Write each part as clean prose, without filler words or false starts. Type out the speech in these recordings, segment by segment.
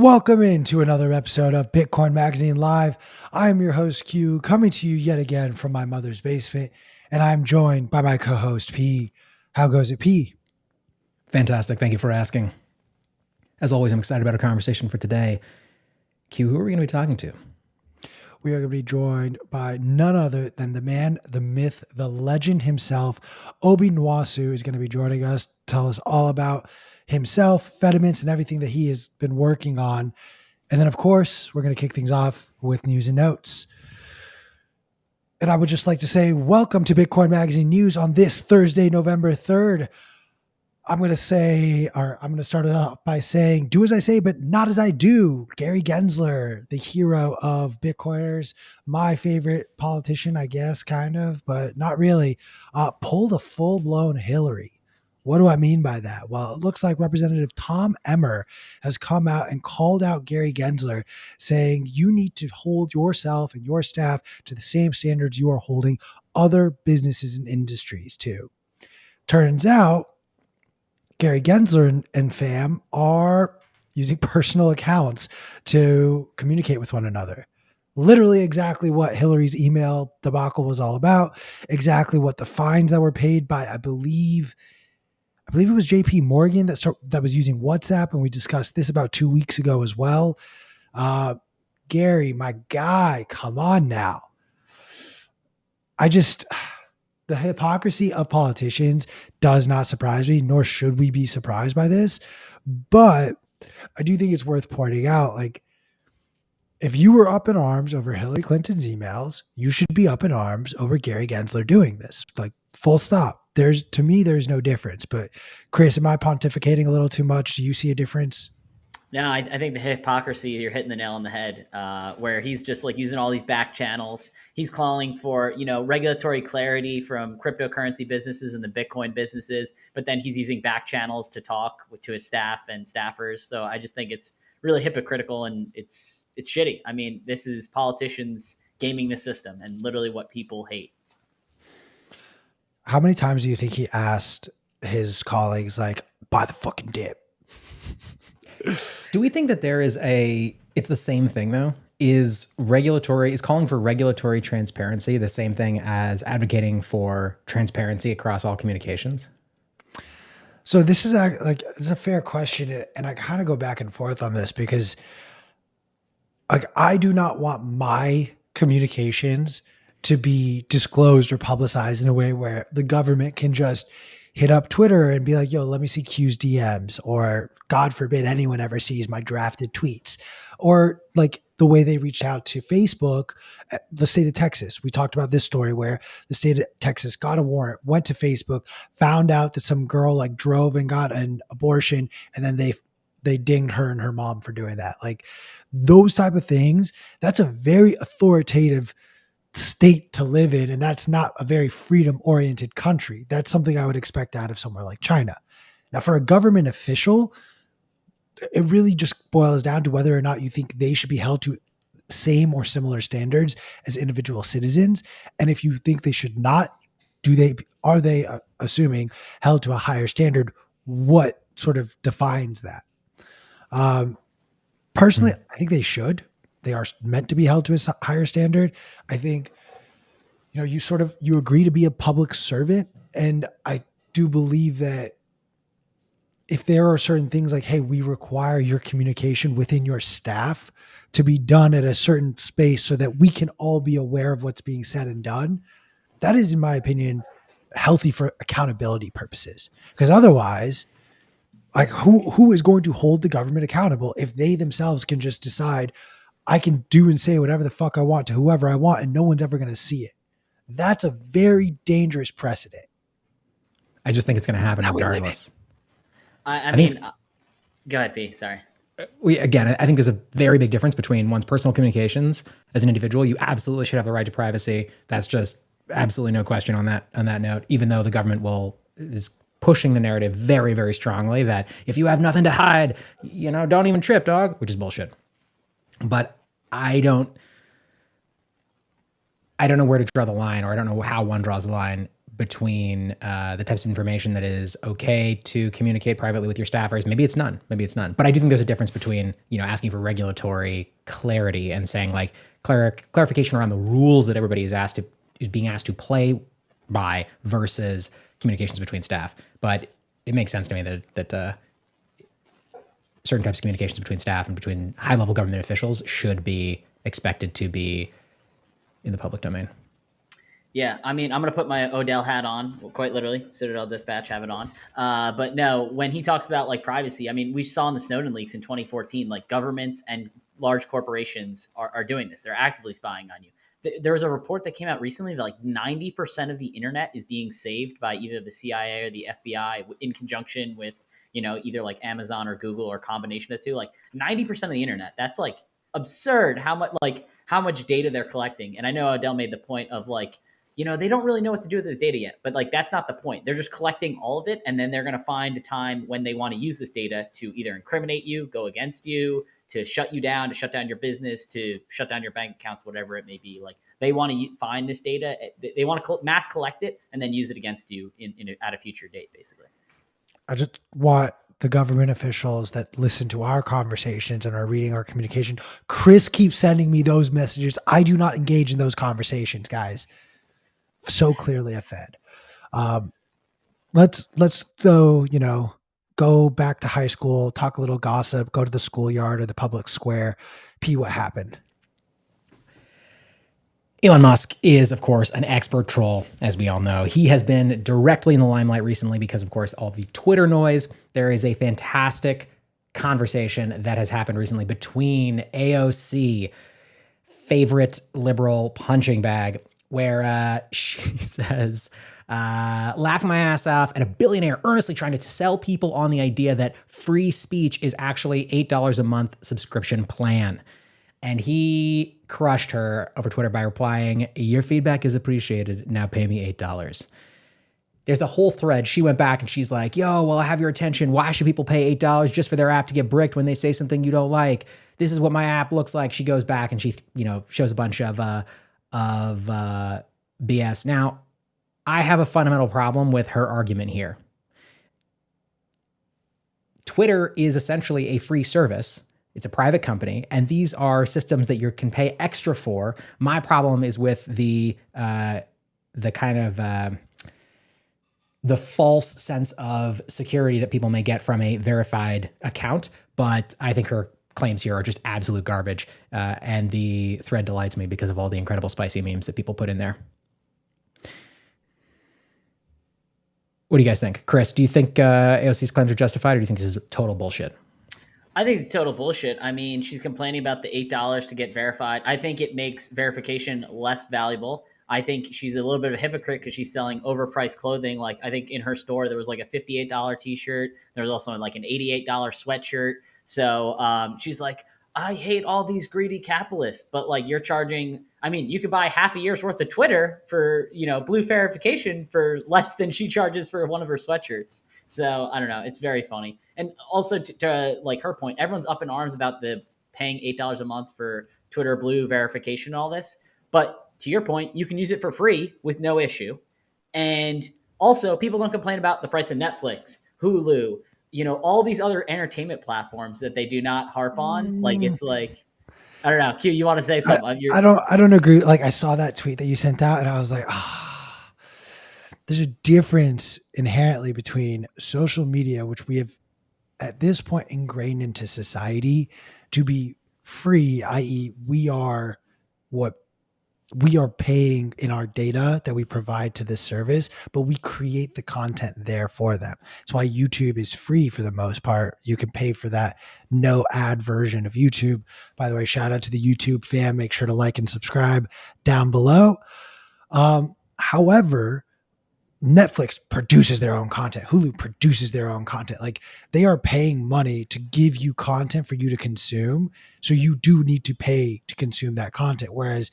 Welcome into another episode of Bitcoin Magazine Live. I am your host, Q, coming to you yet again from my mother's basement, and I'm joined by my co-host, P. How goes it, P? Fantastic. Thank you for asking. As always, I'm excited about our conversation for today. Q, who are we going to be talking to? We are going to be joined by none other than the man, the myth, the legend himself. Obi Nwosu is going to be joining us, tell us all about himself, Fedimint, and everything that he has been working on. And then, of course, we're going to kick things off with news and notes. And I would just like to say, welcome to Bitcoin Magazine News on this Thursday, November 3rd. I'm going to start it off by saying, do as I say, but not as I do. Gary Gensler, the hero of Bitcoiners, my favorite politician, I guess, kind of, but not really, pulled a full-blown Hillary. What do I mean by that? Well, it looks like Representative Tom Emmer has come out and called out Gary Gensler, saying you need to hold yourself and your staff to the same standards you are holding other businesses and industries to. Turns out, Gary Gensler and fam are using personal accounts to communicate with one another. Literally exactly what Hillary's email debacle was all about, exactly what the fines that were paid by, I believe it was JP Morgan that was using WhatsApp, and we discussed this about 2 weeks ago as well. Gary, my guy, come on now. The hypocrisy of politicians does not surprise me, nor should we be surprised by this. But I do think it's worth pointing out, like, if you were up in arms over Hillary Clinton's emails, you should be up in arms over Gary Gensler doing this. Like, full stop. To me, there's no difference. But Chris, am I pontificating a little too much? Do you see a difference? No, I think the hypocrisy, you're hitting the nail on the head, where he's just like using all these back channels. He's calling for, regulatory clarity from cryptocurrency businesses and the Bitcoin businesses, but then he's using back channels to talk to his staff and staffers. So I just think it's really hypocritical and it's shitty. I mean, this is politicians gaming the system and literally what people hate. How many times do you think he asked his colleagues, like, buy the fucking dip? Do we think that it's the same thing though? Is calling for regulatory transparency the same thing as advocating for transparency across all communications? So this is a fair question. And I kind of go back and forth on this because I do not want my communications to be disclosed or publicized in a way where the government can just hit up Twitter and be like, yo, let me see Q's DMs, or God forbid anyone ever sees my drafted tweets, or like the way they reached out to Facebook, the state of Texas. We talked about this story where the state of Texas got a warrant, went to Facebook, found out that some girl like drove and got an abortion, and then they dinged her and her mom for doing that. Like those type of things, that's a very authoritative state to live in, and that's not a very freedom-oriented country. That's something I would expect out of somewhere like China. Now, for a government official, it really just boils down to whether or not you think they should be held to same or similar standards as individual citizens. And if you think they should not, are they assuming held to a higher standard? What sort of defines that? Personally, I think they should. They are meant to be held to a higher standard. I think, you agree to be a public servant. And I do believe that if there are certain things like, hey, we require your communication within your staff to be done at a certain space so that we can all be aware of what's being said and done, that is, in my opinion, healthy for accountability purposes. Because otherwise, like who is going to hold the government accountable if they themselves can just decide, I can do and say whatever the fuck I want to whoever I want and no one's ever going to see it? That's a very dangerous precedent. I just think it's going to happen regardless. I mean, go ahead, B. Sorry. I think there's a very big difference between one's personal communications as an individual. You absolutely should have the right to privacy. That's just absolutely no question on that note, even though the government is pushing the narrative very, very strongly that if you have nothing to hide, don't even trip, dog, which is bullshit. But I don't know where to draw the line, or I don't know how one draws the line between the types of information that is okay to communicate privately with your staffers. Maybe it's none. But I do think there's a difference between, asking for regulatory clarity and saying like clarification around the rules that everybody is being asked to play by versus communications between staff. But it makes sense to me that certain types of communications between staff and between high-level government officials should be expected to be in the public domain. Yeah, I mean, I'm going to put my Odell hat on, quite literally. Citadel Dispatch, have it on. But no, when he talks about like privacy, I mean, we saw in the Snowden leaks in 2014, like governments and large corporations are doing this. They're actively spying on you. There was a report that came out recently that like 90% of the internet is being saved by either the CIA or the FBI in conjunction with, either like Amazon or Google or a combination of the two. Like 90% of the internet. That's like absurd how much data they're collecting. And I know Odell made the point of like, they don't really know what to do with this data yet, but like, that's not the point. They're just collecting all of it. And then they're going to find a time when they want to use this data to either incriminate you, go against you, to shut you down, to shut down your business, to shut down your bank accounts, whatever it may be. Like they want to find this data. They want to mass collect it and then use it against you at a future date, basically. I just want the government officials that listen to our conversations and are reading our communication. Chris keeps sending me those messages. I do not engage in those conversations, guys. So clearly a Fed. Let's go back to high school, talk a little gossip, go to the schoolyard or the public square. P, what happened? Elon Musk is, of course, an expert troll, as we all know. He has been directly in the limelight recently because, of course, all the Twitter noise. There is a fantastic conversation that has happened recently between AOC, favorite liberal punching bag, where she says, laughing my ass off at a billionaire earnestly trying to sell people on the idea that free speech is actually $8 a month subscription plan. And he crushed her over Twitter by replying, "Your feedback is appreciated. Now pay me $8. There's a whole thread. She went back and she's like, yo, well, I have your attention. Why should people pay $8 just for their app to get bricked when they say something you don't like? This is what my app looks like. She goes back and she, shows a bunch of BS. Now, I have a fundamental problem with her argument here. Twitter is essentially a free service. It's a private company, and these are systems that you can pay extra for. My problem is with the kind of the false sense of security that people may get from a verified account. But I think her claims here are just absolute garbage, and the thread delights me because of all the incredible spicy memes that people put in there. What do you guys think? Chris, do you think AOC's claims are justified, or do you think this is total bullshit? I think it's total bullshit. I mean, she's complaining about the $8 to get verified. I think it makes verification less valuable. I think she's a little bit of a hypocrite because she's selling overpriced clothing. Like, I think in her store, there was like a $58 t-shirt. There was also like an $88 sweatshirt. So she's like, I hate all these greedy capitalists, but like you're charging, I mean, you could buy half a year's worth of Twitter for, blue verification for less than she charges for one of her sweatshirts. So I don't know. It's very funny. And also to like her point, everyone's up in arms about the paying $8 a month for Twitter Blue verification and all this. But to your point, you can use it for free with no issue. And also people don't complain about the price of Netflix, Hulu, all these other entertainment platforms that they do not harp on. Like, it's like, I don't know. Q, you want to say something? I don't agree. Like, I saw that tweet that you sent out and I was like, there's a difference inherently between social media, which we have at this point ingrained into society to be free, i.e. we are paying in our data that we provide to this service, but we create the content there for them. That's why YouTube is free for the most part. You can pay for that no ad version of YouTube. By the way, shout out to the YouTube fam. Make sure to like and subscribe down below. However, Netflix produces their own content. Hulu produces their own content. Like, they are paying money to give you content for you to consume. So you do need to pay to consume that content. Whereas,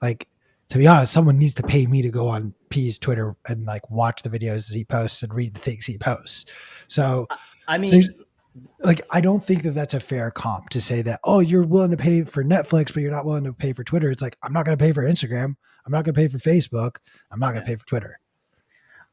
like, to be honest, someone needs to pay me to go on P's Twitter and like watch the videos that he posts and read the things he posts. So I mean, I don't think that that's a fair comp to say that, oh, you're willing to pay for Netflix, but you're not willing to pay for Twitter. It's like, I'm not going to pay for Instagram. I'm not going to pay for Facebook. I'm not going to pay for Twitter.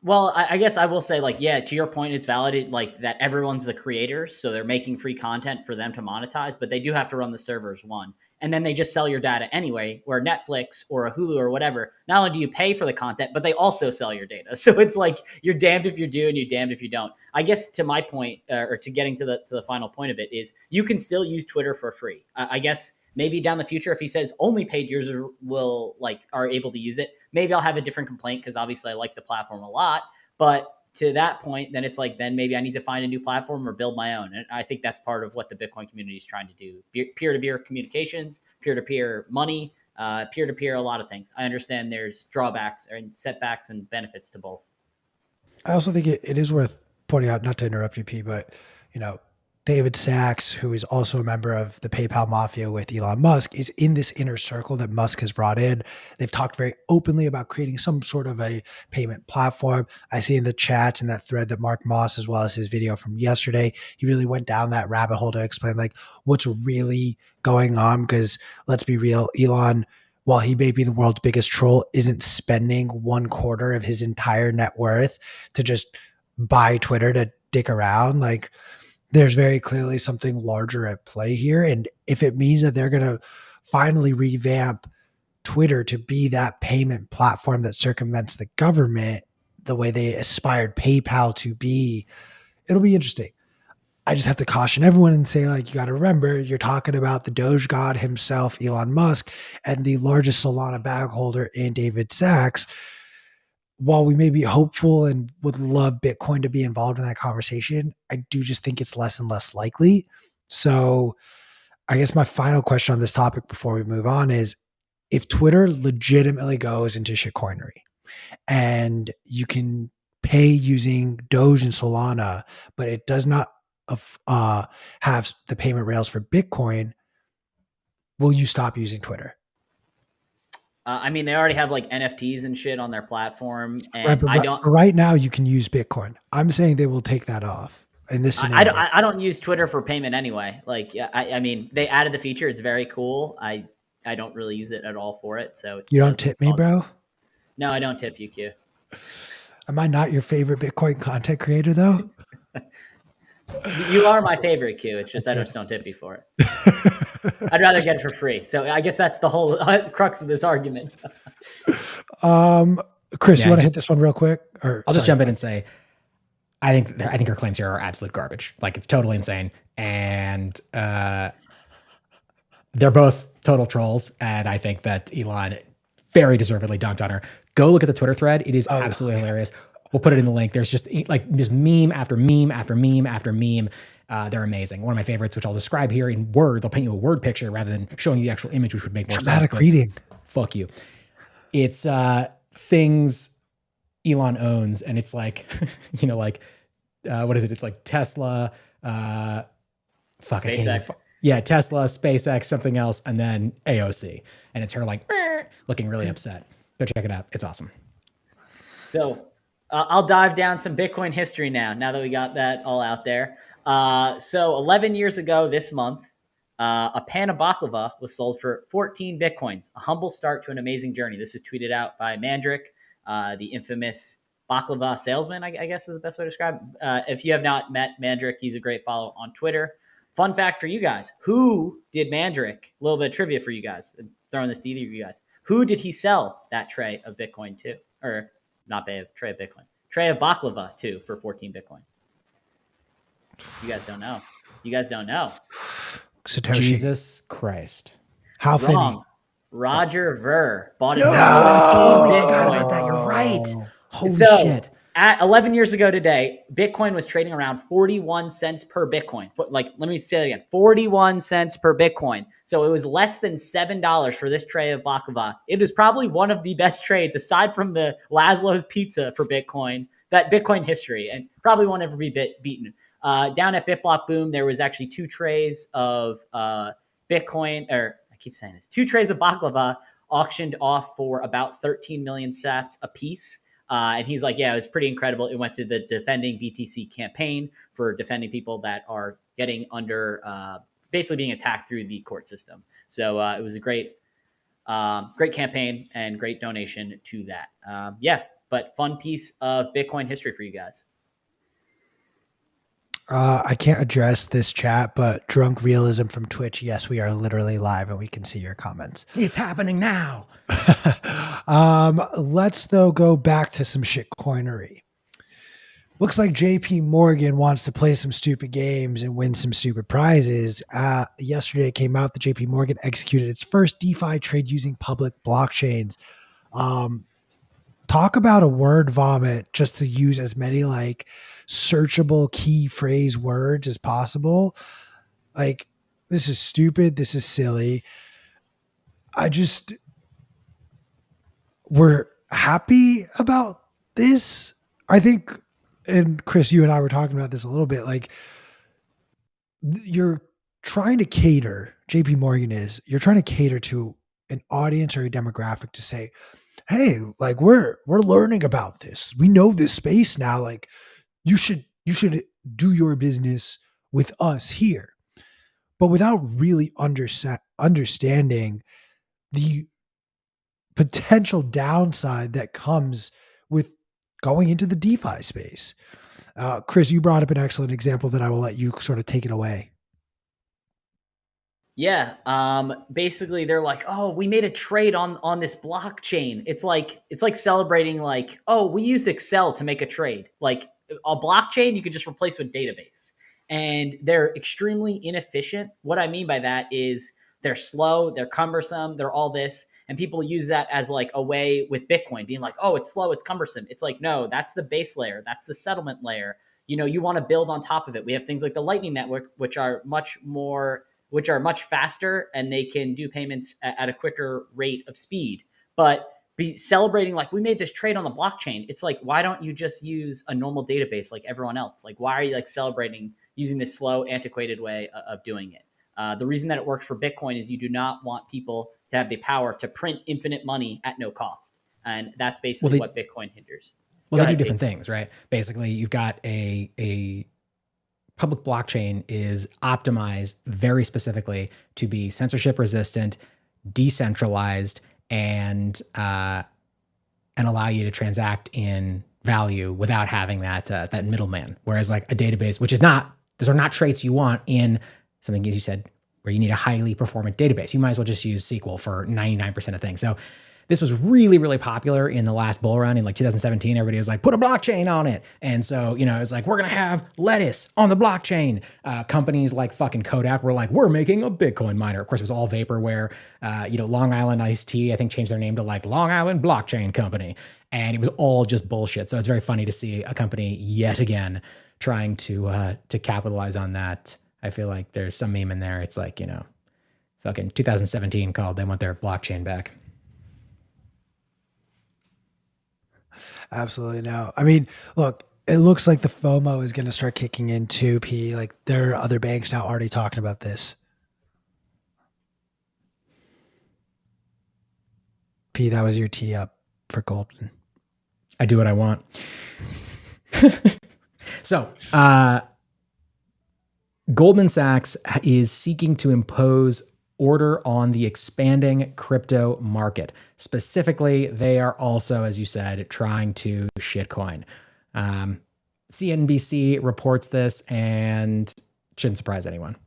Well, I guess I will say, like, yeah, to your point, it's valid, like, that everyone's the creators, so they're making free content for them to monetize, but they do have to run the servers, one. And then they just sell your data anyway, where Netflix or a Hulu or whatever, not only do you pay for the content, but they also sell your data. So it's like, you're damned if you do and you're damned if you don't. I guess to my point, or to getting to the final point of it, is you can still use Twitter for free. I guess maybe down the future, if he says only paid users are able to use it, maybe I'll have a different complaint, because obviously I like the platform a lot. But to that point, then it's like, then maybe I need to find a new platform or build my own. And I think that's part of what the Bitcoin community is trying to do. Peer-to-peer communications, peer-to-peer money, peer-to-peer, a lot of things. I understand there's drawbacks and setbacks and benefits to both. I also think it is worth pointing out, not to interrupt you, P, but, David Sachs, who is also a member of the PayPal mafia with Elon Musk, is in this inner circle that Musk has brought in. They've talked very openly about creating some sort of a payment platform. I see in the chats in that thread that Mark Moss, as well as his video from yesterday, he really went down that rabbit hole to explain like what's really going on. Because let's be real, Elon, while he may be the world's biggest troll, isn't spending 1/4 of his entire net worth to just buy Twitter to dick around. Like, there's very clearly something larger at play here. And if it means that they're going to finally revamp Twitter to be that payment platform that circumvents the government the way they aspired PayPal to be, it'll be interesting. I just have to caution everyone and say, like, you got to remember, you're talking about the Doge god himself, Elon Musk, and the largest Solana bag holder in David Sachs. While we may be hopeful and would love Bitcoin to be involved in that conversation, I do just think it's less and less likely. So I guess my final question on this topic before we move on is, if Twitter legitimately goes into shitcoinery and you can pay using Doge and Solana, but it does not have the payment rails for Bitcoin, will you stop using Twitter? I mean, they already have like NFTs and shit on their platform, and Right, but I don't. right now you can use Bitcoin. I'm saying they will take that off in this scenario. I don't use Twitter for payment anyway. Like, I mean, they added the feature; it's very cool. I don't really use it at all for it. So You don't tip me, bro? No, I don't tip you, Q. Am I not your favorite Bitcoin content creator though? You are my favorite, Q. It's just I just don't tip you for it. I'd rather get it for free. So I guess that's the whole crux of this argument. Chris, you want to hit this one real quick? Or I'll just jump in and say, I think her claims here are absolute garbage. Like, it's totally insane, and they're both total trolls. And I think that Elon very deservedly dunked on her. Go look at the Twitter thread; it is absolutely hilarious. We'll put it in the link. There's just meme after meme after meme after meme. They're amazing. One of my favorites, which I'll describe here in words. I'll paint you a word picture rather than showing you the actual image, which would make more sense. Dramatic reading. Fuck you. It's things Elon owns, and it's like, what is it? It's like Tesla, SpaceX. Tesla, SpaceX, something else, and then AOC. And it's her like looking really upset. Go check it out. It's awesome. So I'll dive down some Bitcoin history now that we got that all out there. So 11 years ago this month, a pan of baklava was sold for 14 Bitcoins, a humble start to an amazing journey. This was tweeted out by Mandrick, the infamous baklava salesman, I guess is the best way to describe it. If you have not met Mandrick, he's a great follow on Twitter. Fun fact for you guys, who did Mandrick? A little bit of trivia for you guys, throwing this to either of you guys. Who did he sell that tray of Bitcoin to? Or not tray of Bitcoin. Tray of baklava to for 14 Bitcoin. You guys don't know. Satoshi. Jesus Christ. How wrong? Fedi? Roger Ver bought it. No! I forgot about that. You're right. Holy shit. At 11 years ago today, Bitcoin was trading around 41 cents per Bitcoin. Let me say that again. 41 cents per Bitcoin. So it was less than $7 for this tray of baklava. It is probably one of the best trades, aside from the Laszlo's pizza for Bitcoin, that Bitcoin history, and probably won't ever be beaten. Down at BitBlock Boom, there was actually 2 trays of Bitcoin, or I keep saying this, 2 trays of baklava auctioned off for about 13 million sats a piece. And he's like, yeah, it was pretty incredible. It went to the Defending BTC campaign for defending people that are getting under, basically being attacked through the court system. So it was a great campaign and great donation to that. but fun piece of Bitcoin history for you guys. I can't address this chat, but Drunk Realism from Twitch. Yes, we are literally live and we can see your comments. It's happening now. Let's though go back to some shitcoinery. Looks like JP Morgan wants to play some stupid games and win some stupid prizes. Yesterday it came out that JP Morgan executed its first DeFi trade using public blockchains. Talk about a word vomit, just to use as many like searchable key phrase words as possible. Like, this is stupid. This is silly. We're happy about this. I think, and Chris, you and I were talking about this a little bit, like you're trying to cater, JP Morgan is, you're trying to cater to an audience or a demographic to say, hey, like we're learning about this. We know this space now. Like you should do your business with us here, but without really understanding the potential downside that comes with going into the DeFi space. Chris, you brought up an excellent example that I will let you sort of take it away. Yeah. Basically they're like, oh, we made a trade on this blockchain. It's like celebrating like, oh, we used Excel to make a trade. Like a blockchain, you could just replace with database. And they're extremely inefficient. What I mean by that is they're slow, they're cumbersome, they're all this. And people use that as like a way with Bitcoin being like, oh, it's slow, it's cumbersome. It's like, no, that's the base layer. That's the settlement layer. You know, you want to build on top of it. We have things like the Lightning Network, which are much faster and they can do payments at a quicker rate of speed. But be celebrating like we made this trade on the blockchain. It's like, why don't you just use a normal database like everyone else? Like, why are you like celebrating using this slow, antiquated way of doing it? The reason that it works for Bitcoin is you do not want people to have the power to print infinite money at no cost. And that's basically what Bitcoin hinders. Well, they do different things, right? Basically, you've got a public blockchain is optimized very specifically to be censorship resistant, decentralized, and allow you to transact in value without having that middleman. Whereas like a database, those are not traits you want in something, as you said, where you need a highly performant database. You might as well just use SQL for 99% of things. So this was really, really popular in the last bull run in like 2017. Everybody was like, put a blockchain on it. And so, you know, it's like, we're going to have lettuce on the blockchain. Companies like fucking Kodak were like, we're making a Bitcoin miner. Of course, it was all vaporware. Long Island Iced Tea, I think, changed their name to like Long Island Blockchain Company. And it was all just bullshit. So it's very funny to see a company yet again trying to capitalize on that. I feel like there's some meme in there. It's like, you know, fucking 2017 called, they want their blockchain back. Absolutely no. I mean, look, it looks like the FOMO is going to start kicking in too, P. Like there are other banks now already talking about this. P, that was your tee up for Goldman. I do what I want. So, Goldman Sachs is seeking to impose order on the expanding crypto market. Specifically, they are also, as you said, trying to shitcoin. CNBC reports this and shouldn't surprise anyone.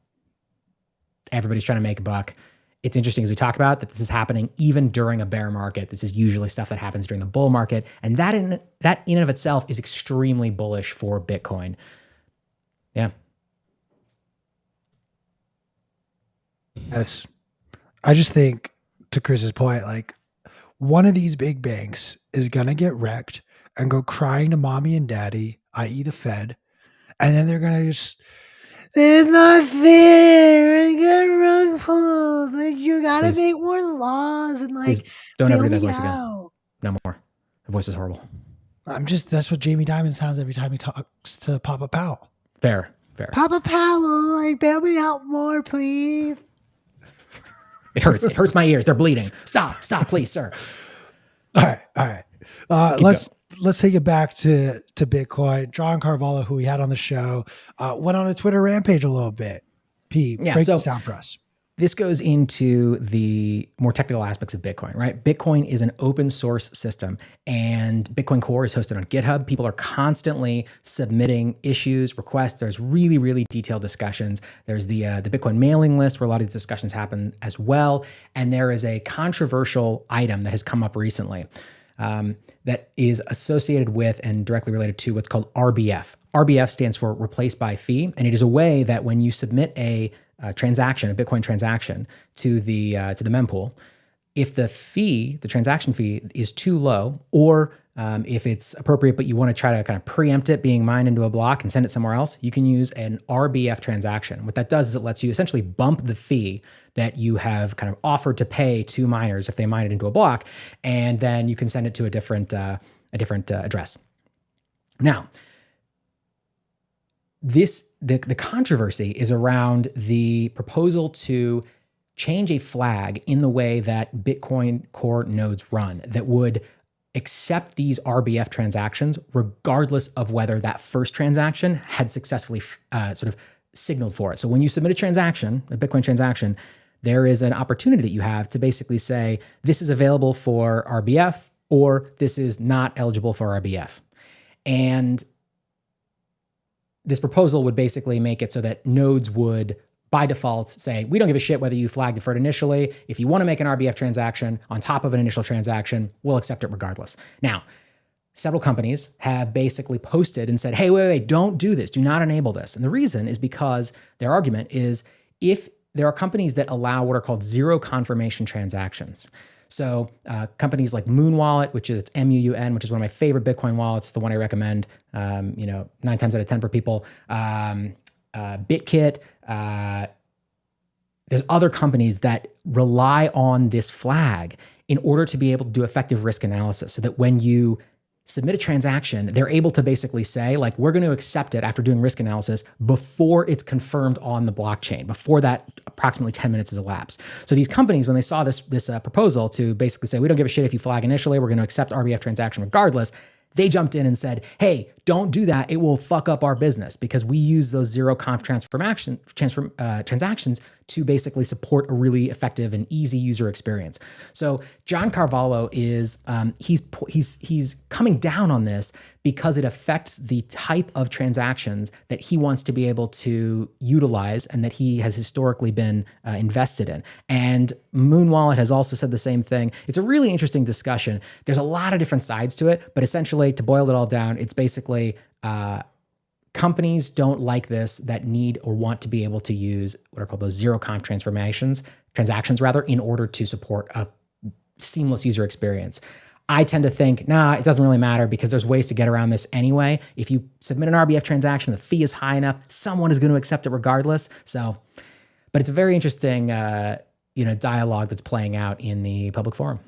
Everybody's trying to make a buck. It's interesting as we talk about that this is happening even during a bear market. This is usually stuff that happens during the bull market. And that in and of itself is extremely bullish for Bitcoin. Yeah. Yes. I just think, to Chris's point, like one of these big banks is going to get wrecked and go crying to mommy and daddy, i.e. the Fed. And then they're going to just, it's not fair. I got rug pulled. Like you got to make more laws and like, don't ever do that voice again. No more. The voice is horrible. That's what Jamie Dimon sounds every time he talks to Papa Powell. Fair. Papa Powell, like bail me out more, please. It hurts. It hurts my ears. They're bleeding. Stop, please, sir. All right. Let's take it back to Bitcoin. John Carvalho, who we had on the show, went on a Twitter rampage a little bit. Break this down for us. This goes into the more technical aspects of Bitcoin, right? Bitcoin is an open source system, and Bitcoin Core is hosted on GitHub. People are constantly submitting issues, requests. There's really, really detailed discussions. There's the Bitcoin mailing list where a lot of these discussions happen as well. And there is a controversial item that has come up recently that is associated with and directly related to what's called RBF. RBF stands for replace by fee, and it is a way that when you submit a transaction, a Bitcoin transaction to the mempool, if the transaction fee is too low, or if it's appropriate, but you want to try to kind of preempt it being mined into a block and send it somewhere else, you can use an RBF transaction. What that does is it lets you essentially bump the fee that you have kind of offered to pay to miners if they mine it into a block, and then you can send it to a different address. Now, the controversy is around the proposal to change a flag in the way that Bitcoin Core nodes run that would accept these RBF transactions regardless of whether that first transaction had successfully sort of signaled for it. So when you submit a transaction, a Bitcoin transaction, there is an opportunity that you have to basically say, this is available for RBF, or this is not eligible for RBF. And this proposal would basically make it so that nodes would, by default, say, we don't give a shit whether you flagged deferred initially. If you want to make an RBF transaction on top of an initial transaction, we'll accept it regardless. Now, several companies have basically posted and said, hey, wait, don't do this. Do not enable this. And the reason is because their argument is if there are companies that allow what are called zero confirmation transactions. So companies like Moon Wallet, which is MUUN, which is one of my favorite Bitcoin wallets, the one I recommend, 9 times out of 10 for people. BitKit. There's other companies that rely on this flag in order to be able to do effective risk analysis, so that when you submit a transaction, they're able to basically say, like, we're going to accept it after doing risk analysis before it's confirmed on the blockchain, before that approximately 10 minutes has elapsed. So these companies, when they saw this proposal to basically say, we don't give a shit if you flag initially, we're going to accept RBF transaction regardless, they jumped in and said, hey, don't do that. It will fuck up our business, because we use those zero conf transactions to basically support a really effective and easy user experience. So John Carvalho is he's coming down on this because it affects the type of transactions that he wants to be able to utilize and that he has historically been invested in. And Moon Wallet has also said the same thing. It's a really interesting discussion. There's a lot of different sides to it, but essentially, to boil it all down, it's basically companies don't like this, that need or want to be able to use what are called those zero conf transactions in order to support a seamless user experience. I tend to think, it doesn't really matter, because there's ways to get around this anyway. If you submit an RBF transaction, the fee is high enough, someone is going to accept it regardless. So, but it's a very interesting, dialogue that's playing out in the public forum.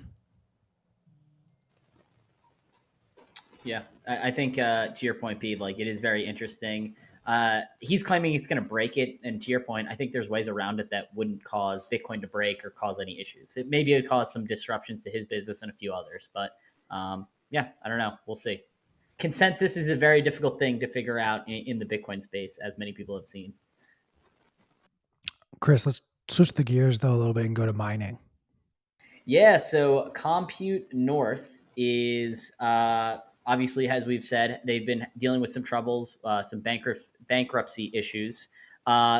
Yeah, I think to your point, Pete, like, it is very interesting. He's claiming it's going to break it, and to your point, I think there's ways around it that wouldn't cause Bitcoin to break or cause any issues. Maybe it would cause some disruptions to his business and a few others, but I don't know. We'll see. Consensus is a very difficult thing to figure out in the Bitcoin space, as many people have seen. Chris, let's switch the gears though a little bit and go to mining. Yeah, so Compute North is obviously, as we've said, they've been dealing with some troubles, some bankruptcy issues.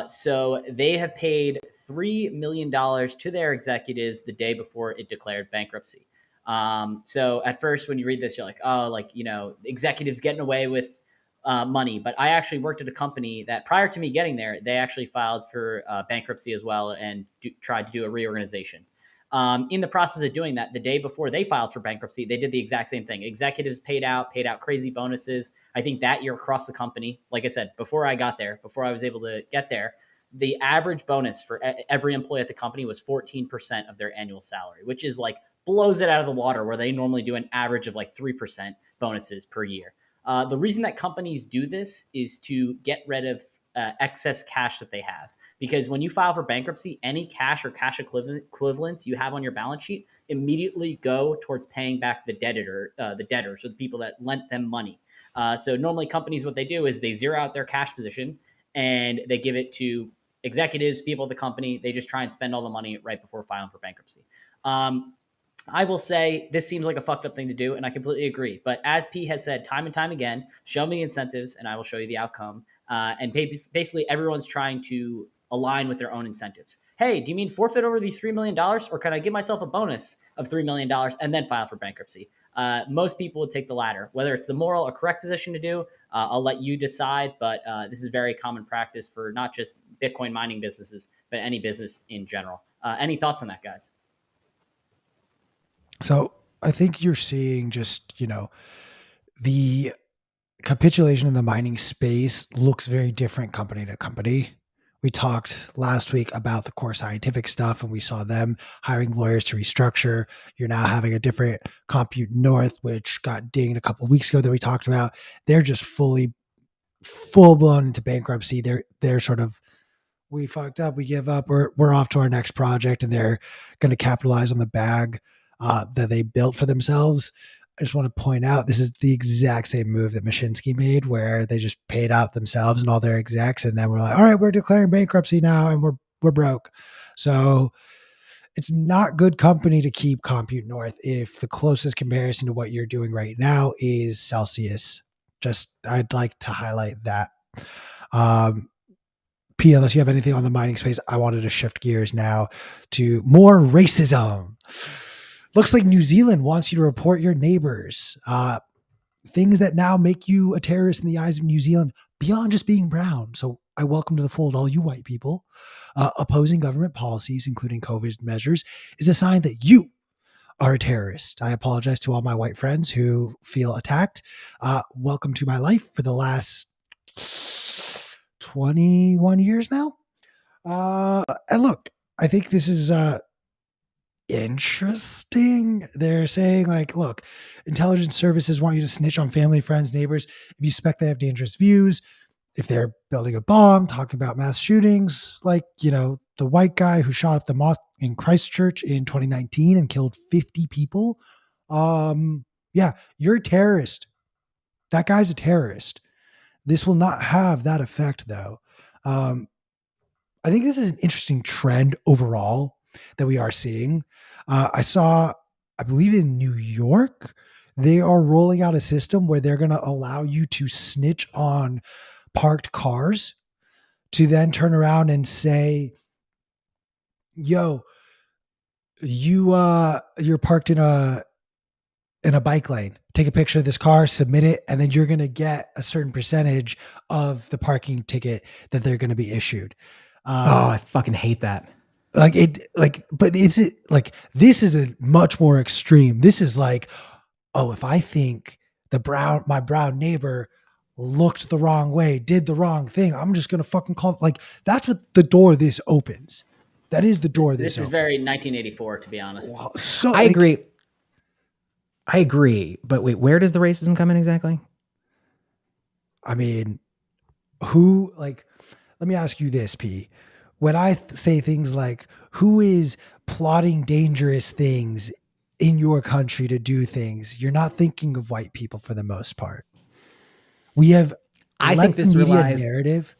So they have paid $3 million to their executives the day before it declared bankruptcy. So at first, when you read this, you're like, executives getting away with money. But I actually worked at a company that, prior to me getting there, they actually filed for bankruptcy as well and tried to do a reorganization. In the process of doing that, the day before they filed for bankruptcy, they did the exact same thing. Executives paid out crazy bonuses. I think that year across the company, like I said, before I was able to get there, the average bonus for every employee at the company was 14% of their annual salary, which is like blows it out of the water, where they normally do an average of like 3% bonuses per year. The reason that companies do this is to get rid of excess cash that they have. Because when you file for bankruptcy, any cash or cash equivalents you have on your balance sheet immediately go towards paying back the debtors, or the people that lent them money. So normally companies, what they do is they zero out their cash position and they give it to executives, people at the company, they just try and spend all the money right before filing for bankruptcy. I will say this seems like a fucked up thing to do, and I completely agree. But as P has said time and time again, show me the incentives, and I will show you the outcome. And basically, everyone's trying to align with their own incentives. Hey, do you mean forfeit over these $3 million, or can I give myself a bonus of $3 million and then file for bankruptcy? Most people would take the latter. Whether it's the moral or correct position to do, I'll let you decide. But this is very common practice for not just Bitcoin mining businesses, but any business in general. Any thoughts on that, guys? So I think you're seeing just, the capitulation in the mining space looks very different company to company. We talked last week about the core scientific stuff, and we saw them hiring lawyers to restructure. You're now having a different Compute North, which got dinged a couple of weeks ago that we talked about. They're just full blown into bankruptcy. They're sort of, we fucked up, we give up, we're off to our next project, and they're going to capitalize on the bag that they built for themselves. I just want to point out, this is the exact same move that Mashinsky made, where they just paid out themselves and all their execs, and then we're like, all right, we're declaring bankruptcy now, and we're broke. So it's not good company to keep Compute North if the closest comparison to what you're doing right now is Celsius. Just, I'd like to highlight that. P, unless you have anything on the mining space, I wanted to shift gears now to more racism. Looks like New Zealand wants you to report your neighbors. Things that now make you a terrorist in the eyes of New Zealand beyond just being brown. So I welcome to the fold all you white people. Opposing government policies, including COVID measures, is a sign that you are a terrorist. I apologize to all my white friends who feel attacked. Welcome to my life for the last 21 years now. And look, I think this is interesting. They're saying, like, look, intelligence services want you to snitch on family, friends, neighbors if you suspect they have dangerous views, if they're building a bomb, talking about mass shootings, like, the white guy who shot up the mosque in Christchurch in 2019 and killed 50 people. Yeah, you're a terrorist. That guy's a terrorist. This will not have that effect, though. I think this is an interesting trend overall that we are seeing. I believe in New York, they are rolling out a system where they're going to allow you to snitch on parked cars to then turn around and say, yo, you're parked in a bike lane. Take a picture of this car, submit it, and then you're going to get a certain percentage of the parking ticket that they're going to be issued. I fucking hate that. But this is a much more extreme. This is like, oh, if I think my brown neighbor looked the wrong way, did the wrong thing, I'm just going to fucking call it. Like, that's what the door this opens. That is the door this opens. This is very 1984, to be honest. Wow. So I agree. But wait, where does the racism come in exactly? I mean, let me ask you this, P. When I say things like, who is plotting dangerous things in your country to do things, you're not thinking of white people for the most part. We have, I think this relies narrative.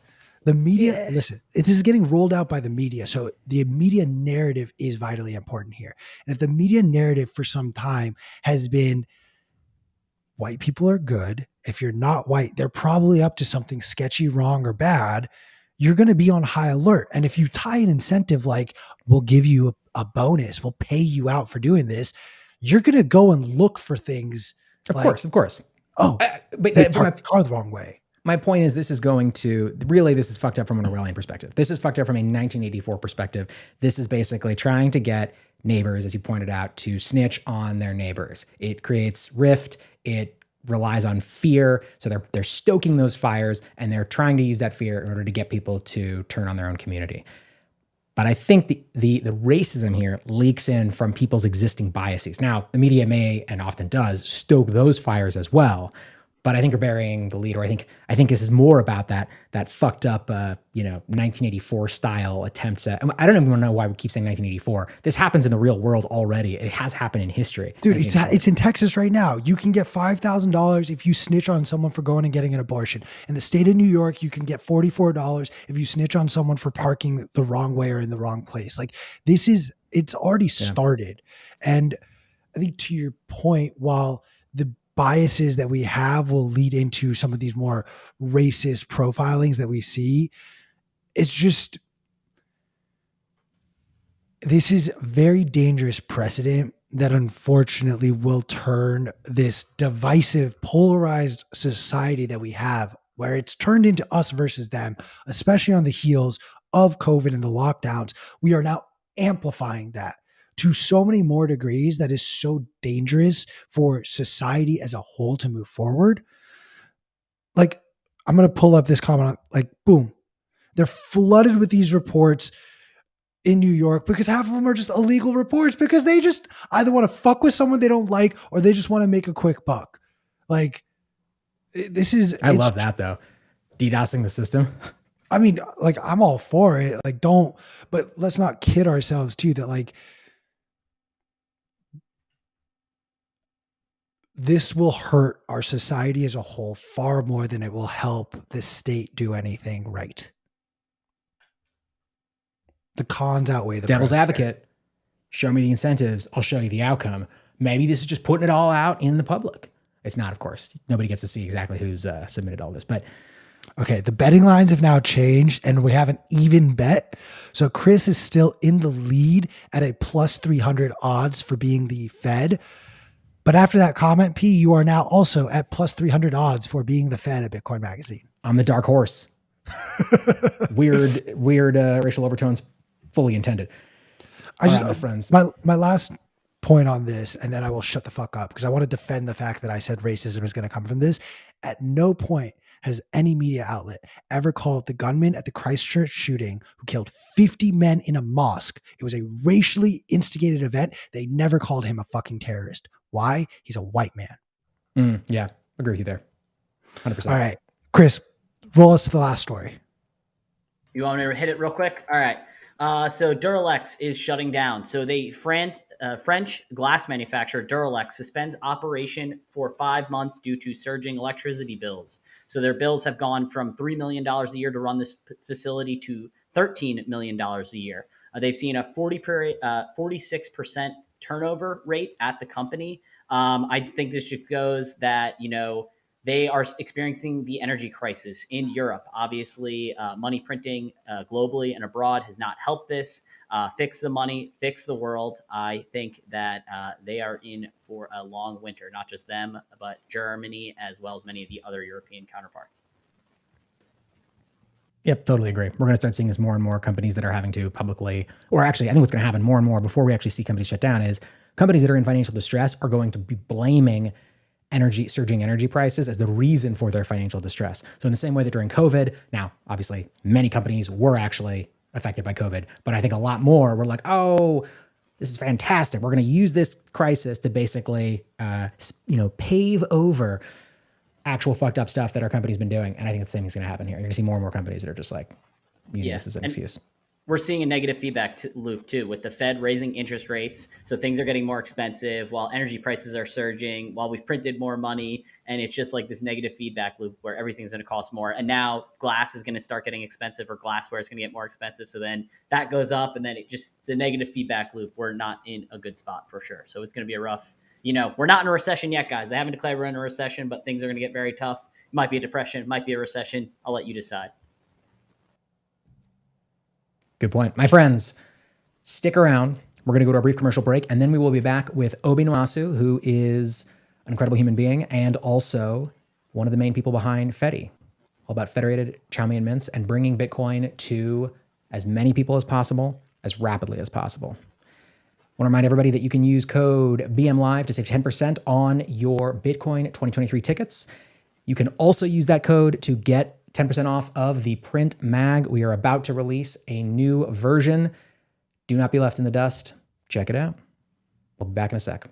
The media, listen, this is getting rolled out by the media. So the media narrative is vitally important here. And if the media narrative for some time has been white people are good, if you're not white, they're probably up to something sketchy, wrong, or bad, you're going to be on high alert. And if you tie an incentive like, we'll give you a bonus, we'll pay you out for doing this, you're going to go and look for things. Of course. Oh, but they parked the car the wrong way. My point is, this is fucked up from an Orwellian perspective. This is fucked up from a 1984 perspective. This is basically trying to get neighbors, as you pointed out, to snitch on their neighbors. It creates rift. It relies on fear. So they're stoking those fires, and they're trying to use that fear in order to get people to turn on their own community. But I think the racism here leaks in from people's existing biases. Now, the media may, and often does, stoke those fires as well. But I think you're burying the lead, or I think this is more about that fucked up 1984 style attempts at. I don't even know why we keep saying 1984. This happens in the real world already. It has happened in history. Dude, it's in Texas right now. You can get $5,000 if you snitch on someone for going and getting an abortion. In the state of New York, you can get $44 if you snitch on someone for parking the wrong way or in the wrong place. Like it's already started. And I think to your point, while the biases that we have will lead into some of these more racist profilings that we see, it's just, this is very dangerous precedent that unfortunately will turn this divisive, polarized society that we have, where it's turned into us versus them, especially on the heels of COVID and the lockdowns. We are now amplifying that to so many more degrees that is so dangerous for society as a whole to move forward. Like, I'm going to pull up this comment, like, boom. They're flooded with these reports in New York because half of them are just illegal reports because they just either want to fuck with someone they don't like or they just want to make a quick buck. Like, I love that though. DDoSing the system. I mean, like, I'm all for it. Like, but let's not kid ourselves too that like, this will hurt our society as a whole far more than it will help the state do anything right. The cons outweigh the devil's advocate. Show me the incentives. I'll show you the outcome. Maybe this is just putting it all out in the public. It's not, of course. Nobody gets to see exactly who's submitted all this. But okay, the betting lines have now changed and we have an even bet. So Chris is still in the lead at a plus 300 odds for being the Fed. But after that comment, P, you are now also at plus 300 odds for being the Fed at Bitcoin Magazine. I'm the dark horse. Weird racial overtones, fully intended. My friends. My last point on this, and then I will shut the fuck up because I want to defend the fact that I said racism is going to come from this. At no point has any media outlet ever called the gunman at the Christchurch shooting who killed 50 men in a mosque. It was a racially instigated event. They never called him a fucking terrorist. Why? He's a white man. Yeah, agree with you there. 100%. All right, Chris, roll us to the last story. You want me to hit it real quick? All right. So Duralex is shutting down. So the French glass manufacturer Duralex suspends operation for 5 months due to surging electricity bills. So their bills have gone from $3 million a year to run this facility to $13 million a year. They've seen a 46% turnover rate at the company. I think this just goes that, they are experiencing the energy crisis in Europe. Obviously, money printing globally and abroad has not helped this. Fix the money, fix the world. I think that they are in for a long winter, not just them, but Germany, as well as many of the other European counterparts. Yep, totally agree. We're going to start seeing this more and more companies that are having to publicly, or actually, I think what's going to happen more and more before we actually see companies shut down is companies that are in financial distress are going to be blaming surging energy prices as the reason for their financial distress. So in the same way that during COVID, now, obviously, many companies were actually affected by COVID, but I think a lot more were like, oh, this is fantastic. We're going to use this crisis to basically, pave over actual fucked up stuff that our company's been doing. And I think the same thing's going to happen here. You're going to see more and more companies that are just like using this as an excuse. We're seeing a negative feedback loop too, with the Fed raising interest rates. So things are getting more expensive while energy prices are surging, while we've printed more money. And it's just like this negative feedback loop where everything's going to cost more. And now glass is going to start getting expensive, or glassware is going to get more expensive. So then that goes up, and then it's a negative feedback loop. We're not in a good spot for sure. So it's going to be a rough, we're not in a recession yet, guys. They haven't declared we're in a recession, but things are going to get very tough. It might be a depression, it might be a recession. I'll let you decide. Good point. My friends, stick around. We're going to go to a brief commercial break, and then we will be back with Obi Nwosu, who is an incredible human being and also one of the main people behind Fedi, all about federated chow mein mints and bringing Bitcoin to as many people as possible, as rapidly as possible. I want to remind everybody that you can use code BMLive to save 10% on your Bitcoin 2023 tickets. You can also use that code to get 10% off of the print mag. We are about to release a new version. Do not be left in the dust. Check it out. We'll be back in a sec.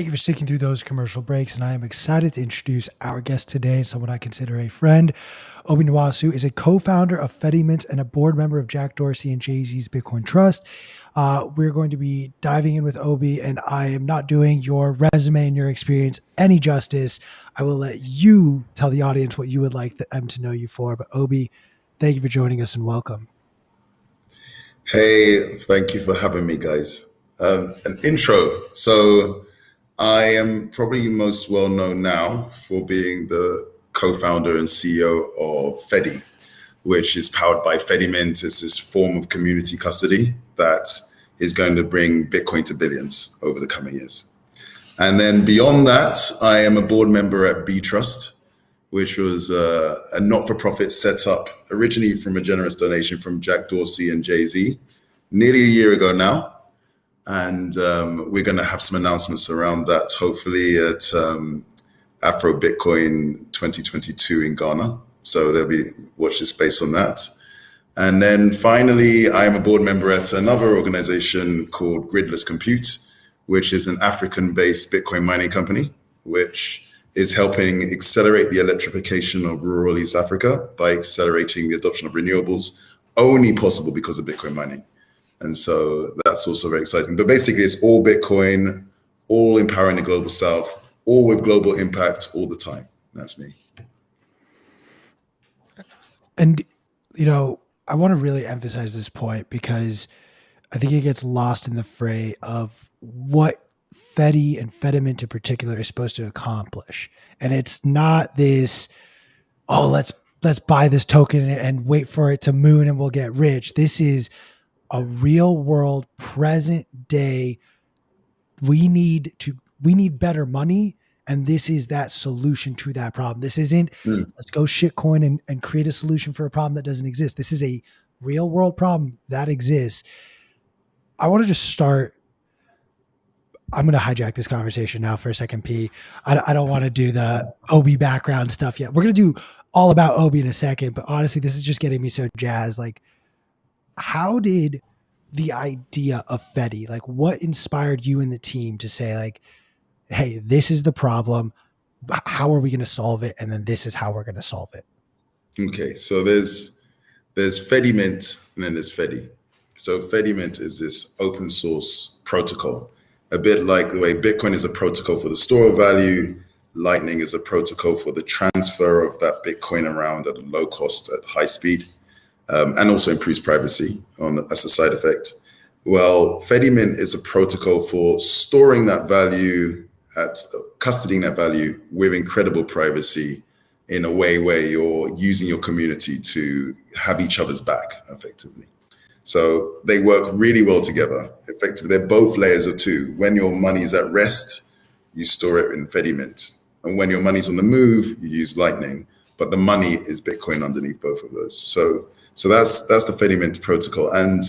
Thank you for sticking through those commercial breaks, and I am excited to introduce our guest today, someone I consider a friend. Obi Nwosu is a co-founder of Fedimint and a board member of Jack Dorsey and Jay-Z's Bitcoin Trust. We're going to be diving in with Obi, and I am not doing your resume and your experience any justice. I will let you tell the audience what you would like them to know you for. But Obi, thank you for joining us and welcome. Hey, thank you for having me, guys. An intro. So I am probably most well known now for being the co-founder and CEO of Fedi, which is powered by Fedimint. It's this form of community custody that is going to bring Bitcoin to billions over the coming years. And then beyond that, I am a board member at B Trust, which was a not-for-profit set up originally from a generous donation from Jack Dorsey and Jay-Z nearly a year ago now. And we're going to have some announcements around that, hopefully at Afro Bitcoin 2022 in Ghana. So there'll be, watch this space on that. And then finally, I am a board member at another organization called Gridless Compute, which is an African-based Bitcoin mining company, which is helping accelerate the electrification of rural East Africa by accelerating the adoption of renewables, only possible because of Bitcoin mining. And so that's also very exciting. But basically, it's all Bitcoin, all empowering the global South, all with global impact all the time. That's me. And, you know, I want to really emphasize this point because I think it gets lost in the fray of what Fedi and Fedimint in particular is supposed to accomplish. And it's not this, oh, let's buy this token and wait for it to moon and we'll get rich. This is a real world, present day. We need better money. And this is that solution to that problem. This isn't, let's go shitcoin and create a solution for a problem that doesn't exist. This is a real world problem that exists. I want to just start. I'm going to hijack this conversation now for a second, P. I don't want to do the Obi background stuff yet. We're going to do all about Obi in a second, but honestly, this is just getting me so jazzed. Like, how did the idea of Fedi, like what inspired you and the team to say like, hey, this is the problem. How are we going to solve it? And then this is how we're going to solve it. Okay, so there's Fedimint and then there's Fedi. So Fedimint is this open source protocol, a bit like the way Bitcoin is a protocol for the store of value, Lightning is a protocol for the transfer of that Bitcoin around at a low cost at high speed, and also improves privacy as a side effect. Well, Fedimint is a protocol for storing that value, custodying that value with incredible privacy in a way where you're using your community to have each other's back effectively. So they work really well together. Effectively, they're both layers of two. When your money is at rest, you store it in Fedimint. And when your money's on the move, you use Lightning. But the money is Bitcoin underneath both of those. So that's the Fedimint protocol. And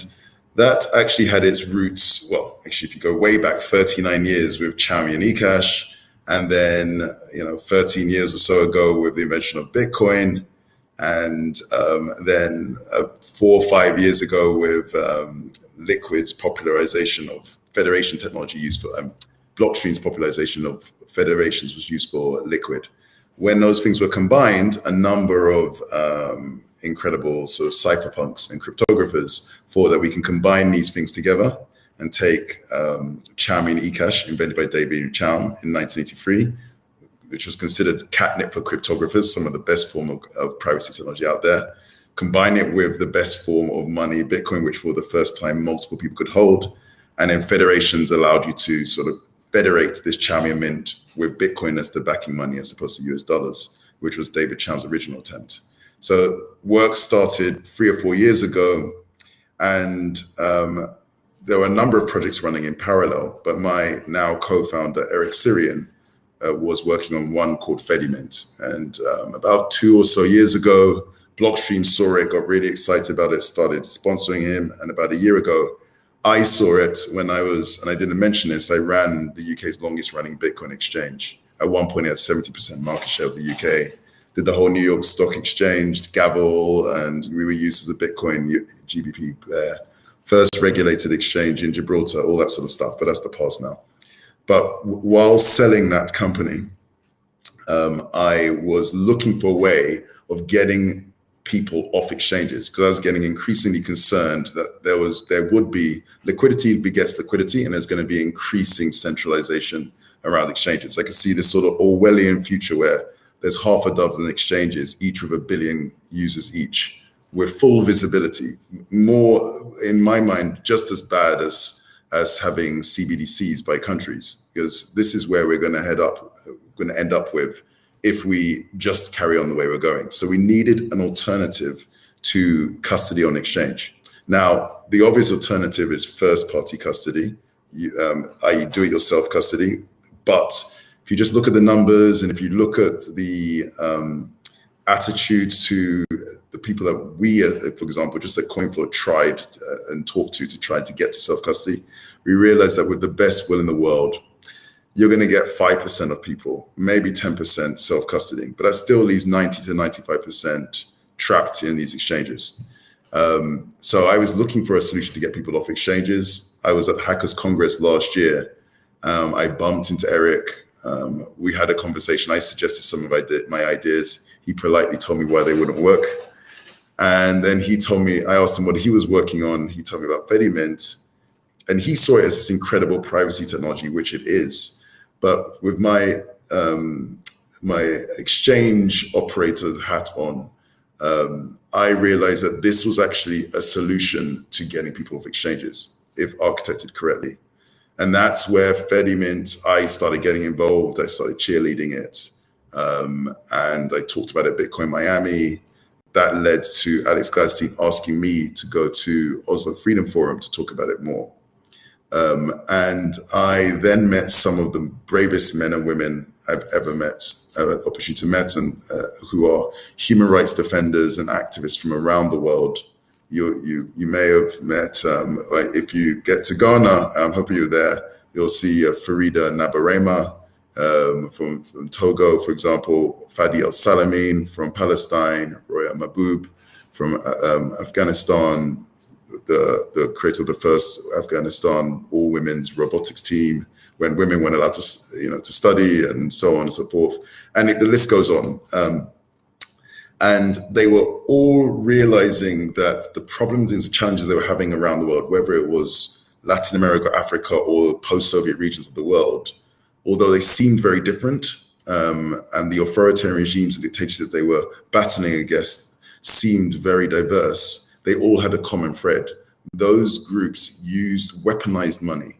that actually had its roots, well, actually, if you go way back 39 years with Xiaomi and eCash, and then 13 years or so ago with the invention of Bitcoin, and then 4 or 5 years ago with Liquid's popularization of federation technology used for Blockstream's popularization of federations was used for Liquid. When those things were combined, a number of incredible sort of cypherpunks and cryptographers thought that we can combine these things together and take Xiaomi and eCash, invented by David Chaum in 1983, which was considered catnip for cryptographers, some of the best form of privacy technology out there, combine it with the best form of money, Bitcoin, which for the first time multiple people could hold, and then federations allowed you to sort of federate this Xiaomi mint with Bitcoin as the backing money as opposed to US dollars, which was David Chaum's original attempt. So work started 3 or 4 years ago, and there were a number of projects running in parallel, but my now co-founder, Eric Syrian, was working on one called Fedimint. And about 2 or so years ago, Blockstream saw it, got really excited about it, started sponsoring him. And about a year ago, I saw it when I was, and I didn't mention this, I ran the UK's longest running Bitcoin exchange. At one point, it had 70% market share of the UK. Did the whole New York Stock Exchange, Gavel, and we were used as a Bitcoin GBP first regulated exchange in Gibraltar, all that sort of stuff. But that's the past now. But while selling that company, I was looking for a way of getting people off exchanges, because I was getting increasingly concerned that there would be liquidity begets liquidity, and there's going to be increasing centralization around exchanges. I could see this sort of Orwellian future where there's half a dozen exchanges, each with 1 billion users each, with full visibility. More, in my mind, just as bad as having CBDCs by countries, because this is where we're going to end up with if we just carry on the way we're going. So we needed an alternative to custody on exchange. Now, the obvious alternative is first-party custody, i.e. do-it-yourself custody. But if you just look at the numbers, and if you look at the attitude to the people that we, for example, just at CoinFlow tried and talked to try to get to self-custody, we realized that with the best will in the world, you're going to get 5% of people, maybe 10% self-custodying, but that still leaves 90 to 95% trapped in these exchanges. So I was looking for a solution to get people off exchanges. I was at Hackers Congress last year. I bumped into Eric. We had a conversation. I suggested some of my ideas. He politely told me why they wouldn't work. And then I asked him what he was working on. He told me about Fedimint, and he saw it as this incredible privacy technology, which it is. But with my exchange operator hat on, I realized that this was actually a solution to getting people off exchanges, if architected correctly. And that's where Fedimint, I started getting involved. I started cheerleading it. And I talked about it at Bitcoin Miami. That led to Alex Gladstein asking me to go to Oslo Freedom Forum to talk about it more. And I then met some of the bravest men and women I've ever met, opportunity to meet, and who are human rights defenders and activists from around the world. You may have met, if you get to Ghana, I'm hoping you're there, you'll see Farida Nabarema from Togo, for example, Fadi Al-Salamin from Palestine, Roya Mahboub from Afghanistan, the creator of the first Afghanistan all-women's robotics team, when women weren't allowed to study, and so on and so forth. And the list goes on. And they were all realizing that the problems and the challenges they were having around the world, whether it was Latin America, Africa, or post-Soviet regions of the world, although they seemed very different, and the authoritarian regimes and dictatorships they were battling against seemed very diverse, they all had a common thread. Those groups used weaponized money,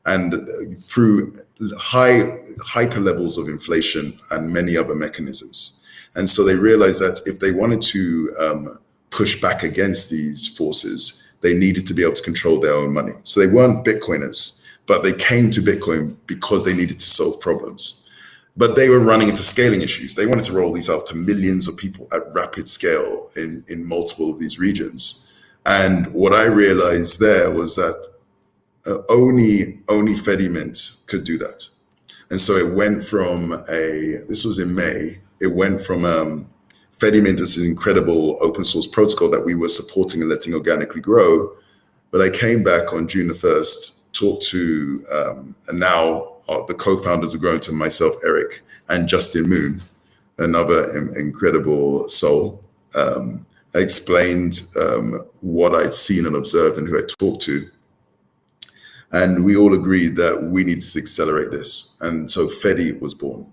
and through hyper levels of inflation and many other mechanisms. And so they realized that if they wanted to push back against these forces, they needed to be able to control their own money. So they weren't Bitcoiners, but they came to Bitcoin because they needed to solve problems. But they were running into scaling issues. They wanted to roll these out to millions of people at rapid scale in multiple of these regions. And what I realized there was that only Fedimint could do that. And so it went from this was in May, it went from Fedimint as an incredible open source protocol that we were supporting and letting organically grow. But I came back on June the 1st, talked to, and now the co-founders are growing to myself, Eric, and Justin Moon, another incredible soul. I explained what I'd seen and observed and who I talked to. And we all agreed that we needed to accelerate this. And so Fedi was born.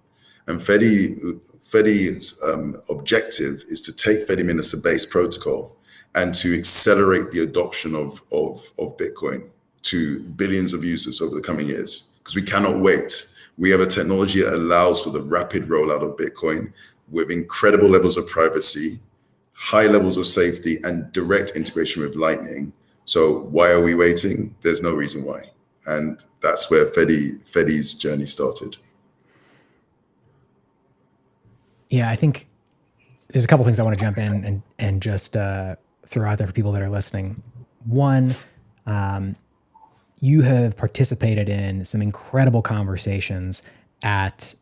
And Fedi's objective is to take Fedimint as a base protocol and to accelerate the adoption of Bitcoin to billions of users over the coming years, because we cannot wait. We have a technology that allows for the rapid rollout of Bitcoin with incredible levels of privacy, high levels of safety, and direct integration with Lightning. So why are we waiting? There's no reason why. And that's where Fedi's journey started. Yeah, I think there's a couple things I want to jump in and just throw out there for people that are listening. One, you have participated in some incredible conversations at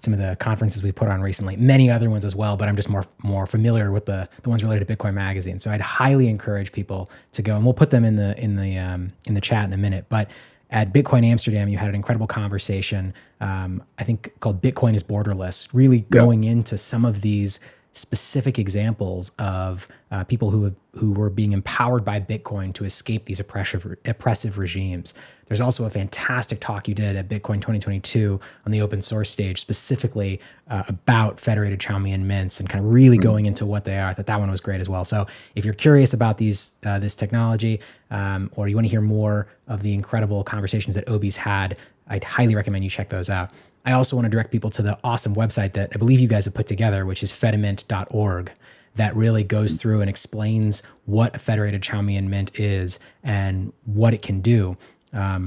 some of the conferences we put on recently, many other ones as well, but I'm just more familiar with the ones related to Bitcoin Magazine. So I'd highly encourage people to go, and we'll put them in the chat in a minute. But at Bitcoin Amsterdam, you had an incredible conversation, I think called Bitcoin is Borderless, really going into some of these specific examples of people who were being empowered by Bitcoin to escape these oppressive regimes. There's also a fantastic talk you did at Bitcoin 2022 on the open source stage, specifically about federated Chaumian mints and kind of really going into what they are. I thought that one was great as well. So if you're curious about this technology, or you want to hear more of the incredible conversations that Obi's had, I'd highly recommend you check those out. I also want to direct people to the awesome website that I believe you guys have put together, which is fedimint.org, that really goes through and explains what a federated Chaumian mint is and what it can do,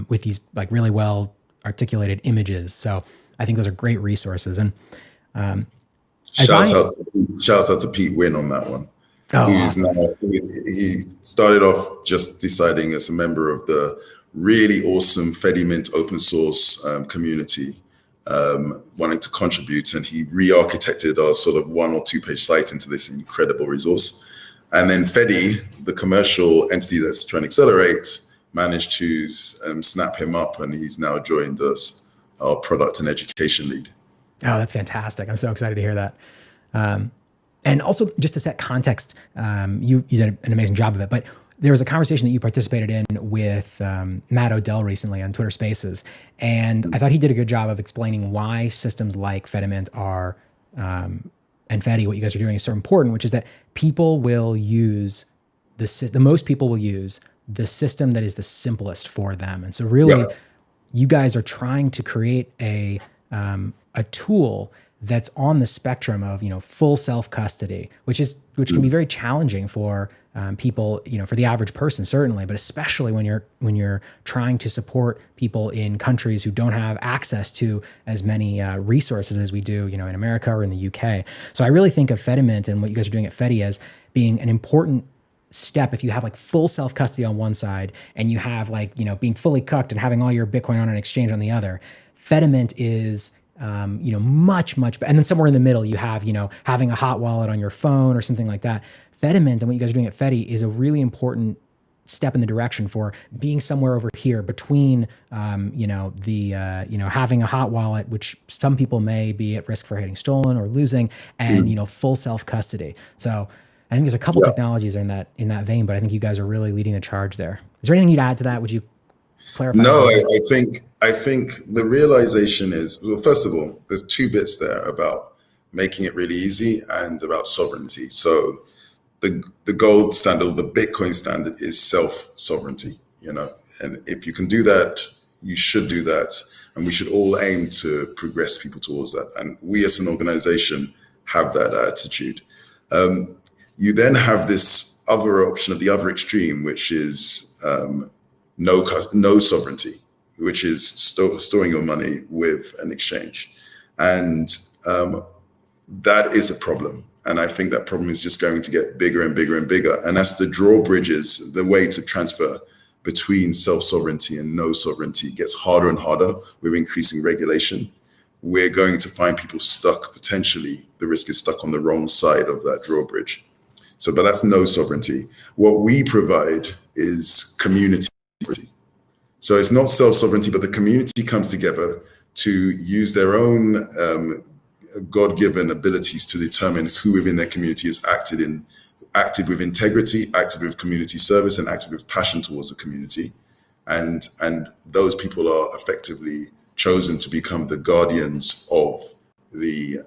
with these like really well articulated images. So I think those are great resources. And shout out to Pete Wynn on that one. Awesome. He started off just deciding as a member of the really awesome Fedimint open source community, wanting to contribute, and he re-architected our sort of 1 or 2 page site into this incredible resource. And then Fedi, the commercial entity that's trying to accelerate, managed to snap him up, and he's now joined us, our product and education lead. Oh, that's fantastic. I'm so excited to hear that. And also, just to set context, you did an amazing job of it, but there was a conversation that you participated in with Matt Odell recently on Twitter Spaces, and I thought he did a good job of explaining why systems like Fedimint are, and Fedi, what you guys are doing is so important, which is that people will use the most people will use the system that is the simplest for them. And so really, you guys are trying to create a tool that's on the spectrum of, full self-custody, which can be very challenging for people, for the average person, certainly, but especially when you're trying to support people in countries who don't have access to as many resources as we do, in America or in the UK. So I really think of Fedimint and what you guys are doing at Fedi as being an important step. If you have like full self-custody on one side and you have like, being fully cooked and having all your Bitcoin on an exchange on the other, Fedimint is much better. And then somewhere in the middle, you have, having a hot wallet on your phone or something like that. Fedimint and what you guys are doing at Fedi is a really important step in the direction for being somewhere over here between, having a hot wallet, which some people may be at risk for getting stolen or losing, and, full self-custody. So I think there's a couple technologies in that vein, but I think you guys are really leading the charge there. Is there anything you'd add to that? Would you clarify? No, I think the realization is, well, first of all, there's 2 bits there about making it really easy and about sovereignty. So the gold standard, the Bitcoin standard, is self-sovereignty, and if you can do that, you should do that. And we should all aim to progress people towards that. And we as an organization have that attitude. You then have this other option at the other extreme, which is no sovereignty, which is storing your money with an exchange. And that is a problem. And I think that problem is just going to get bigger and bigger and bigger. And as the drawbridges, the way to transfer between self-sovereignty and no sovereignty gets harder and harder with increasing regulation, we're going to find people stuck, potentially, the risk is stuck on the wrong side of that drawbridge. But that's no sovereignty. What we provide is community sovereignty. So it's not self-sovereignty, but the community comes together to use their own God-given abilities to determine who within their community is acted with integrity, acted with community service, and acted with passion towards the community. And those people are effectively chosen to become the guardians of the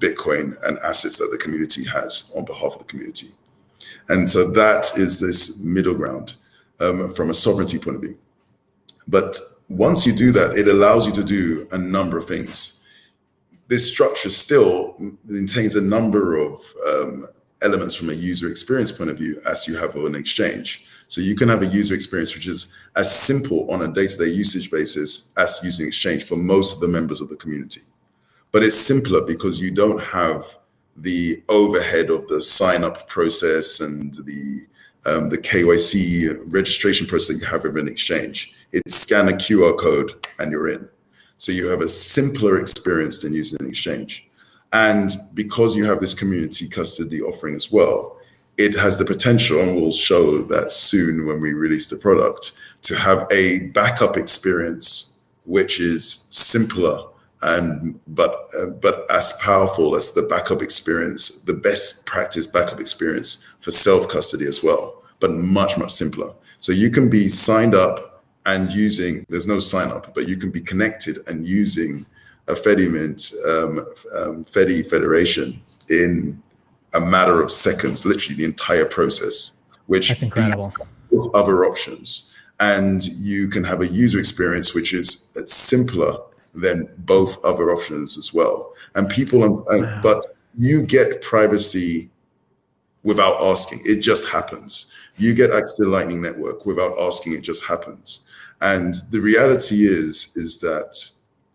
Bitcoin and assets that the community has on behalf of the community. And so that is this middle ground from a sovereignty point of view. But once you do that, it allows you to do a number of things. This structure still maintains a number of elements from a user experience point of view as you have on an exchange. So you can have a user experience which is as simple on a day-to-day usage basis as using exchange for most of the members of the community. But it's simpler because you don't have the overhead of the sign-up process and the KYC registration process that you have with an exchange. It's scan a QR code and you're in. So you have a simpler experience than using an exchange. And because you have this community custody offering as well, it has the potential, and we'll show that soon when we release the product, to have a backup experience which is simpler but as powerful as the backup experience, the best practice backup experience for self-custody as well, but much, much simpler. So you can be signed up and using, there's no sign up, but you can be connected and using a Fedimint Fedi Federation in a matter of seconds, literally the entire process, which that's incredible. With other options. And you can have a user experience which is simpler than both other options as well. And but you get privacy without asking. It just happens. You get access to the Lightning Network without asking. It just happens. And the reality is that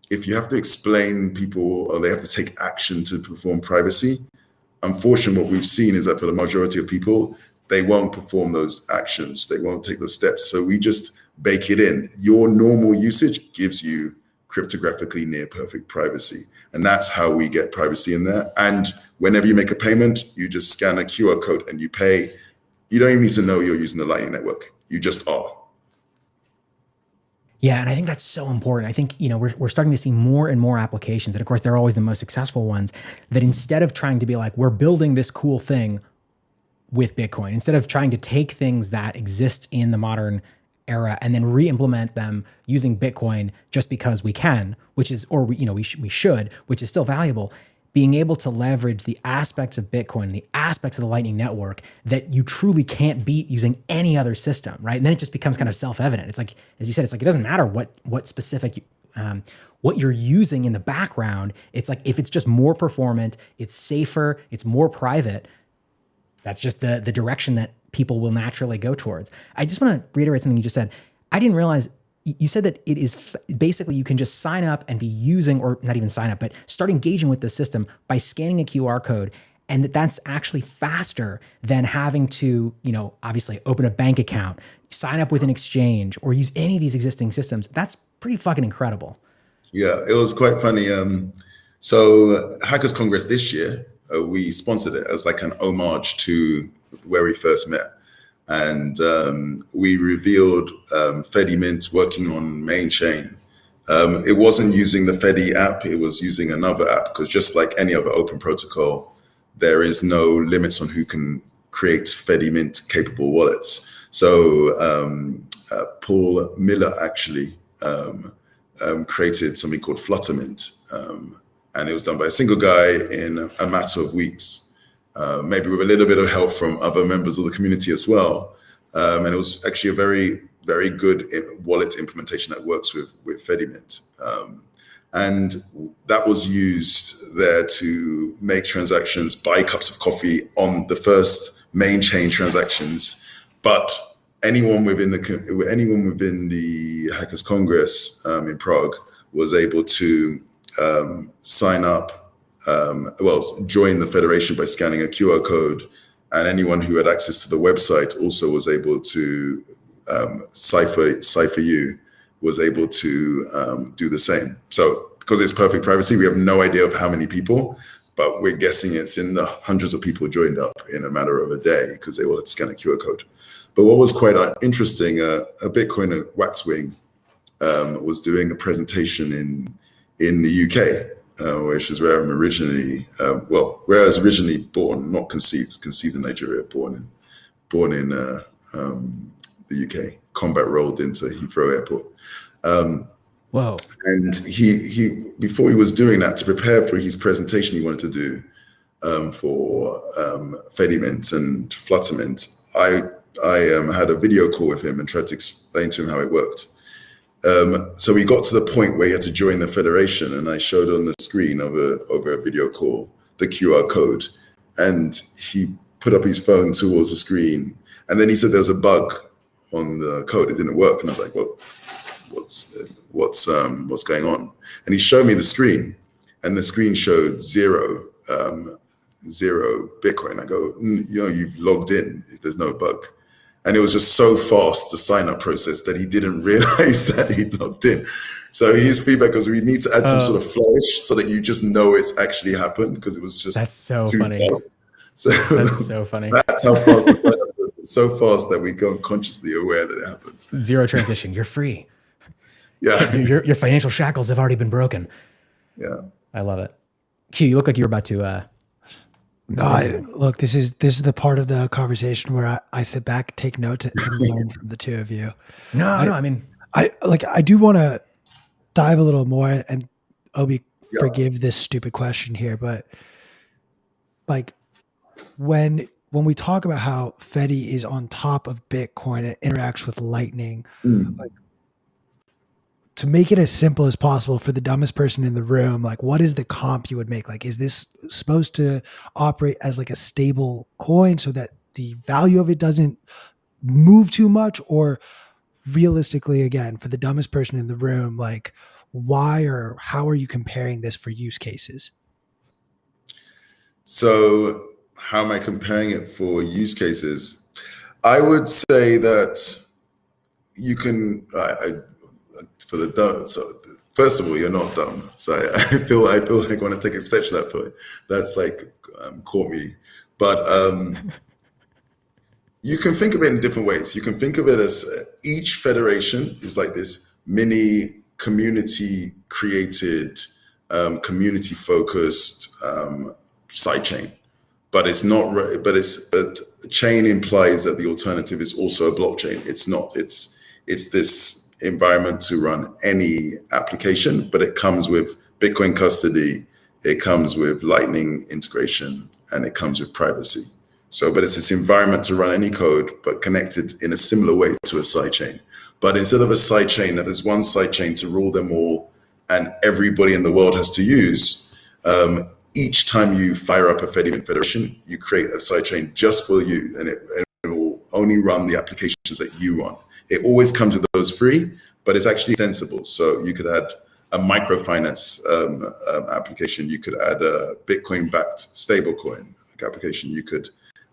if you have to explain people or they have to take action to perform privacy, unfortunately, what we've seen is that for the majority of people, they won't perform those actions. They won't take those steps. So we just bake it in. Your normal usage gives you cryptographically near perfect privacy. And that's how we get privacy in there. And whenever you make a payment, you just scan a QR code and you pay. You don't even need to know you're using the Lightning Network. You just are. Yeah, and I think that's so important. I think, we're starting to see more and more applications, and of course, they're always the most successful ones, that instead of trying to be like, we're building this cool thing with Bitcoin, instead of trying to take things that exist in the modern era and then re-implement them using Bitcoin just because we can, which is, or we should, which is still valuable, being able to leverage the aspects of Bitcoin, the aspects of the Lightning Network that you truly can't beat using any other system, right? And then it just becomes kind of self-evident. It's like, as you said, it's like, it doesn't matter what specific, what you're using in the background. It's like, if it's just more performant, it's safer, it's more private, that's just the direction that people will naturally go towards. I just want to reiterate something you just said. I didn't realize, you said that it is basically you can just sign up and be using, or not even sign up, but start engaging with the system by scanning a QR code. And that's actually faster than having to, obviously open a bank account, sign up with an exchange, or use any of these existing systems. That's pretty fucking incredible. Yeah, it was quite funny. So Hackers Congress this year, we sponsored it as like an homage to where we first met. And we revealed Fedimint working on main chain. It wasn't using the Fedi app, it was using another app, because just like any other open protocol, there is no limits on who can create Fedimint capable wallets. So Paul Miller actually created something called Fluttermint. And it was done by a single guy in a matter of weeks. Maybe with a little bit of help from other members of the community as well. And it was actually a very, very good wallet implementation that works with Fedimint. And that was used there to make transactions, buy cups of coffee on the first main chain transactions. But anyone within the Hackers Congress in Prague was able to sign up, join the federation by scanning a QR code, and anyone who had access to the website also was able to Cypher was able to do the same. So because it's perfect privacy, we have no idea of how many people, but we're guessing it's in the hundreds of people joined up in a matter of a day because they all had to scan a QR code. But what was quite interesting, a Bitcoiner Waxwing was doing a presentation in the UK. Which is where I'm originally, where I was originally born, not conceived in Nigeria, born in the UK, combat rolled into Heathrow Airport. Whoa. And he before he was doing that, to prepare for his presentation he wanted to do for Fedimint and Fluttermint, I had a video call with him and tried to explain to him how it worked. So we got to the point where he had to join the federation, and I showed on the screen over a video call the QR code, and he put up his phone towards the screen, and then he said there was a bug on the code; it didn't work, and I was like, "Well, what's going on?" And he showed me the screen, and the screen showed zero Bitcoin. I go, "You've logged in. There's no bug." And it was just so fast, the sign-up process, that he didn't realize that he'd logged in. So his feedback was, we need to add some sort of flourish so that you just know it's actually happened, because it was just that's so too funny. fast. So that's so funny. That's how fast the sign-up process so fast that we go consciously aware that it happens. Zero transition. You're free. Yeah. Your financial shackles have already been broken. Yeah. I love it. Q, you look like you were about to. Look, this is the part of the conversation where I sit back, take notes, and learn from the two of you. No. I mean, I do want to dive a little more, and Obi, Yeah. forgive this stupid question here, but like when we talk about how Fedi is on top of Bitcoin and interacts with Lightning, like, to make it as simple as possible for the dumbest person in the room, like, what is the comp you would make? Like, is this supposed to operate as like a stable coin so that the value of it doesn't move too much? Or realistically, again, for the dumbest person in the room, like, why or how are you comparing this for use cases? So how am I comparing it for use cases? I would say that you can, for the dumb, so first of all, you're not dumb. So I feel like I want to take exception to that point. That's like, caught me. But you can think of it in different ways. You can think of it as each federation is like this mini community created, community focused sidechain. But it's not. But chain implies that the alternative is also a blockchain. It's not. It's this environment to run any application, but it comes with Bitcoin custody, it comes with Lightning integration, and it comes with privacy. So, but it's this environment to run any code, but connected in a similar way to a sidechain. But instead of a sidechain, that there's one sidechain to rule them all, and everybody in the world has to use. Each time you fire up a Fedimint federation, you create a sidechain just for you, and it will only run the applications that you run. It always comes with those free, but it's actually sensible. So you could add a microfinance application. You could add a Bitcoin-backed stablecoin application. You could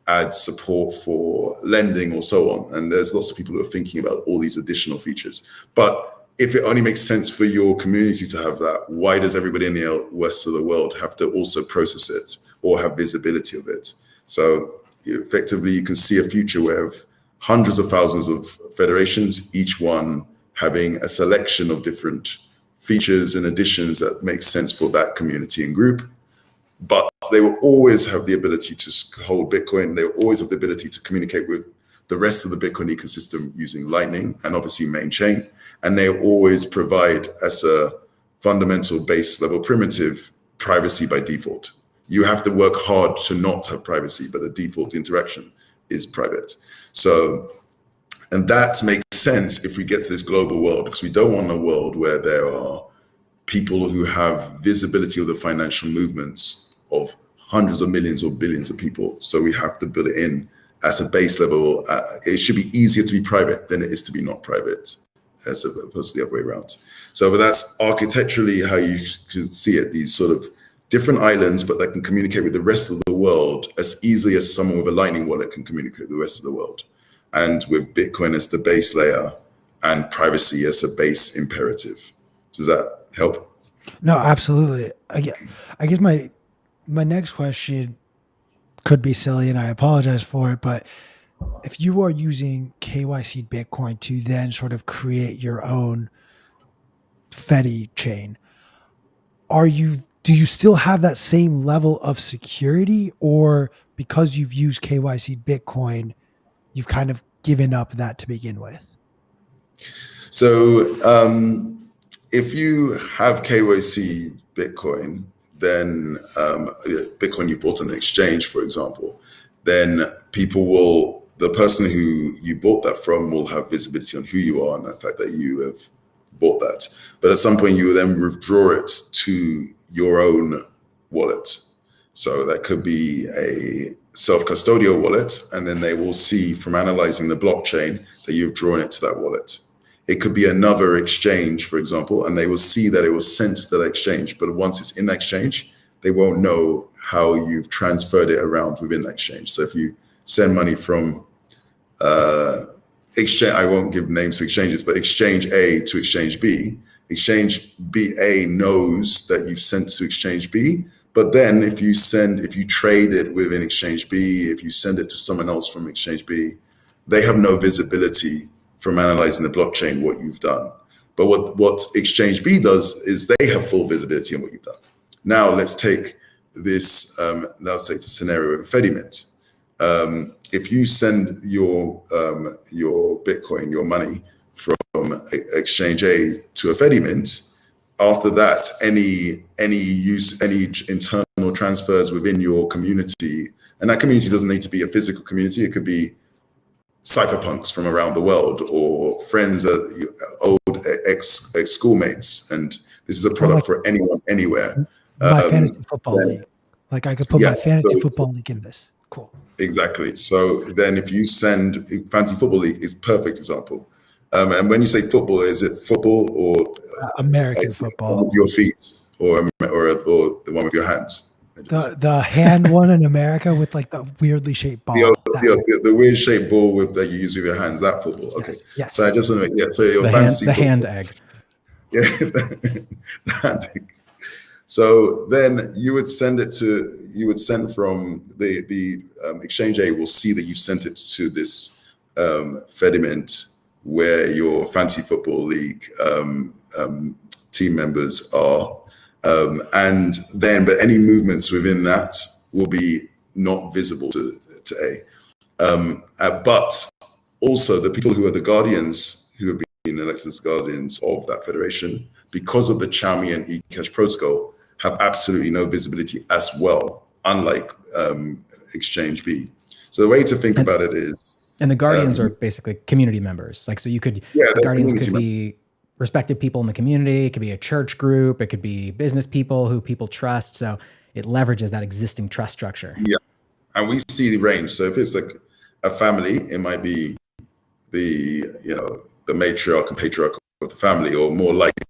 add support for lending or so on. And there's lots of people who are thinking about all these additional features. But if it only makes sense for your community to have that, why does everybody in the rest of the world have to also process it or have visibility of it? So effectively, you can see a future where hundreds of thousands of federations, each one having a selection of different features and additions that make sense for that community and group. But they will always have the ability to hold Bitcoin. They will always have the ability to communicate with the rest of the Bitcoin ecosystem using Lightning and obviously main chain. And they always provide as a fundamental base level primitive privacy by default. You have to work hard to not have privacy, but the default interaction is private. So, and that makes sense if we get to this global world, because we don't want a world where there are people who have visibility of the financial movements of hundreds of millions or billions of people. So we have to build it in as a base level. It should be easier to be private than it is to be not private, as opposed to the other way around. So, but that's architecturally how you could see it, these sort of different islands, but that can communicate with the rest of the world as easily as someone with a Lightning wallet can communicate with the rest of the world. And with Bitcoin as the base layer and privacy as a base imperative. Does that help? No, absolutely. I guess my next question could be silly, and I apologize for it, but if you are using KYC Bitcoin to then sort of create your own Fedi chain, do you still have that same level of security, or because you've used KYC Bitcoin, you've kind of given up that to begin with? So if you have KYC Bitcoin, then Bitcoin you bought on an exchange, for example, then the person who you bought that from will have visibility on who you are and the fact that you have bought that. But at some point you will then withdraw it to your own wallet. So that could be a self-custodial wallet, and then they will see from analyzing the blockchain that you've drawn it to that wallet. It could be another exchange, for example, and they will see that it was sent to that exchange. But once it's in that exchange, they won't know how you've transferred it around within that exchange. So if you send money from exchange, I won't give names to exchanges, but exchange A to exchange B, exchange A knows that you've sent to exchange B. But then if you trade it within exchange B, if you send it to someone else from exchange B, they have no visibility from analyzing the blockchain what you've done. But what Exchange B does is they have full visibility on what you've done. Now let's take this. Let's take the scenario of Fedimint. If you send your Bitcoin, your money from Exchange A to a Fedimint, after that, any internal transfers within your community, and that community doesn't need to be a physical community. It could be cypherpunks from around the world or friends, old ex-schoolmates, and this is a product for anyone, anywhere. My fantasy football league. Like I could put my fantasy football league in this. Cool. Exactly. So then if you send fantasy football league is perfect example. And when you say football, is it football or American football with your feet or the one with your hands? The hand one in America with like the weirdly shaped ball. The weird shaped ball that you use with your hands, that football. Okay. Yes. So I just want to so your fantasy the hand egg. Yeah, the hand egg. So then you would send from the Exchange A will see that you sent it to this Fedimint where your fantasy football league team members are. And then, but any movements within that will be not visible to A. But also the people who are the guardians, who have been elected as guardians of that federation, because of the Xiaomi and eCash protocol, have absolutely no visibility as well, unlike Exchange B. So the way to think about it is... And the guardians are basically community members. Like, so you could, the guardians could be respected people in the community. It could be a church group. It could be business people who people trust. So it leverages that existing trust structure. Yeah. And we see the range. So if it's like a family, it might be the matriarch and patriarch of the family, or more likely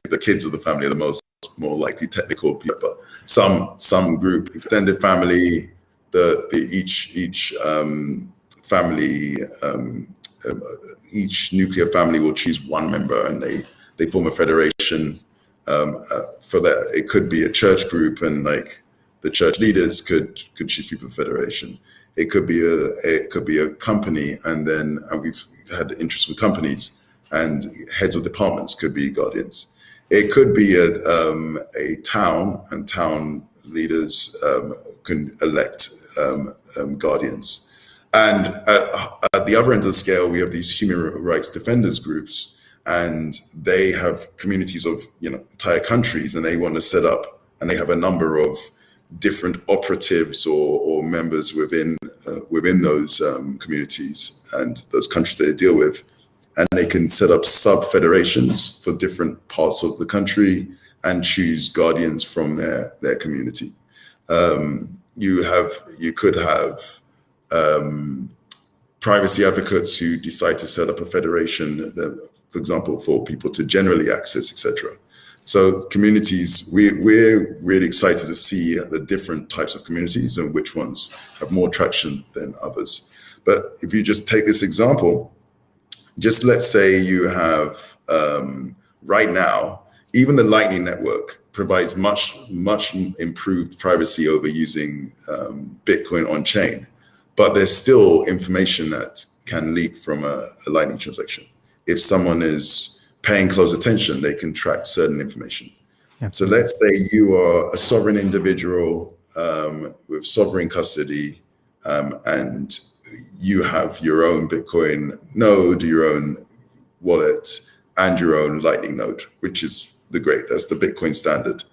the kids of the family are the more likely technical people. But some group, extended family, each family, each nuclear family will choose one member, and they form a federation. For that, it could be a church group, and like the church leaders could choose people for federation. It could be a company, and we've had interest from companies, and heads of departments could be guardians. It could be a town, and town leaders can elect guardians. And at the other end of the scale, we have these human rights defenders groups, and they have communities of entire countries, and they want to set up, and they have a number of different operatives or members within those communities and those countries they deal with, and they can set up sub-federations for different parts of the country and choose guardians from their community. You could have privacy advocates who decide to set up a federation, for example, for people to generally access, etc. So communities, we're really excited to see the different types of communities and which ones have more traction than others. But if you just take this example, just let's say you have, right now, even the Lightning Network provides much improved privacy over using Bitcoin on chain. But there's still information that can leak from a Lightning transaction. If someone is paying close attention, they can track certain information. Absolutely. So let's say you are a sovereign individual with sovereign custody, and you have your own Bitcoin node, your own wallet, and your own Lightning node, which is that's the Bitcoin standard.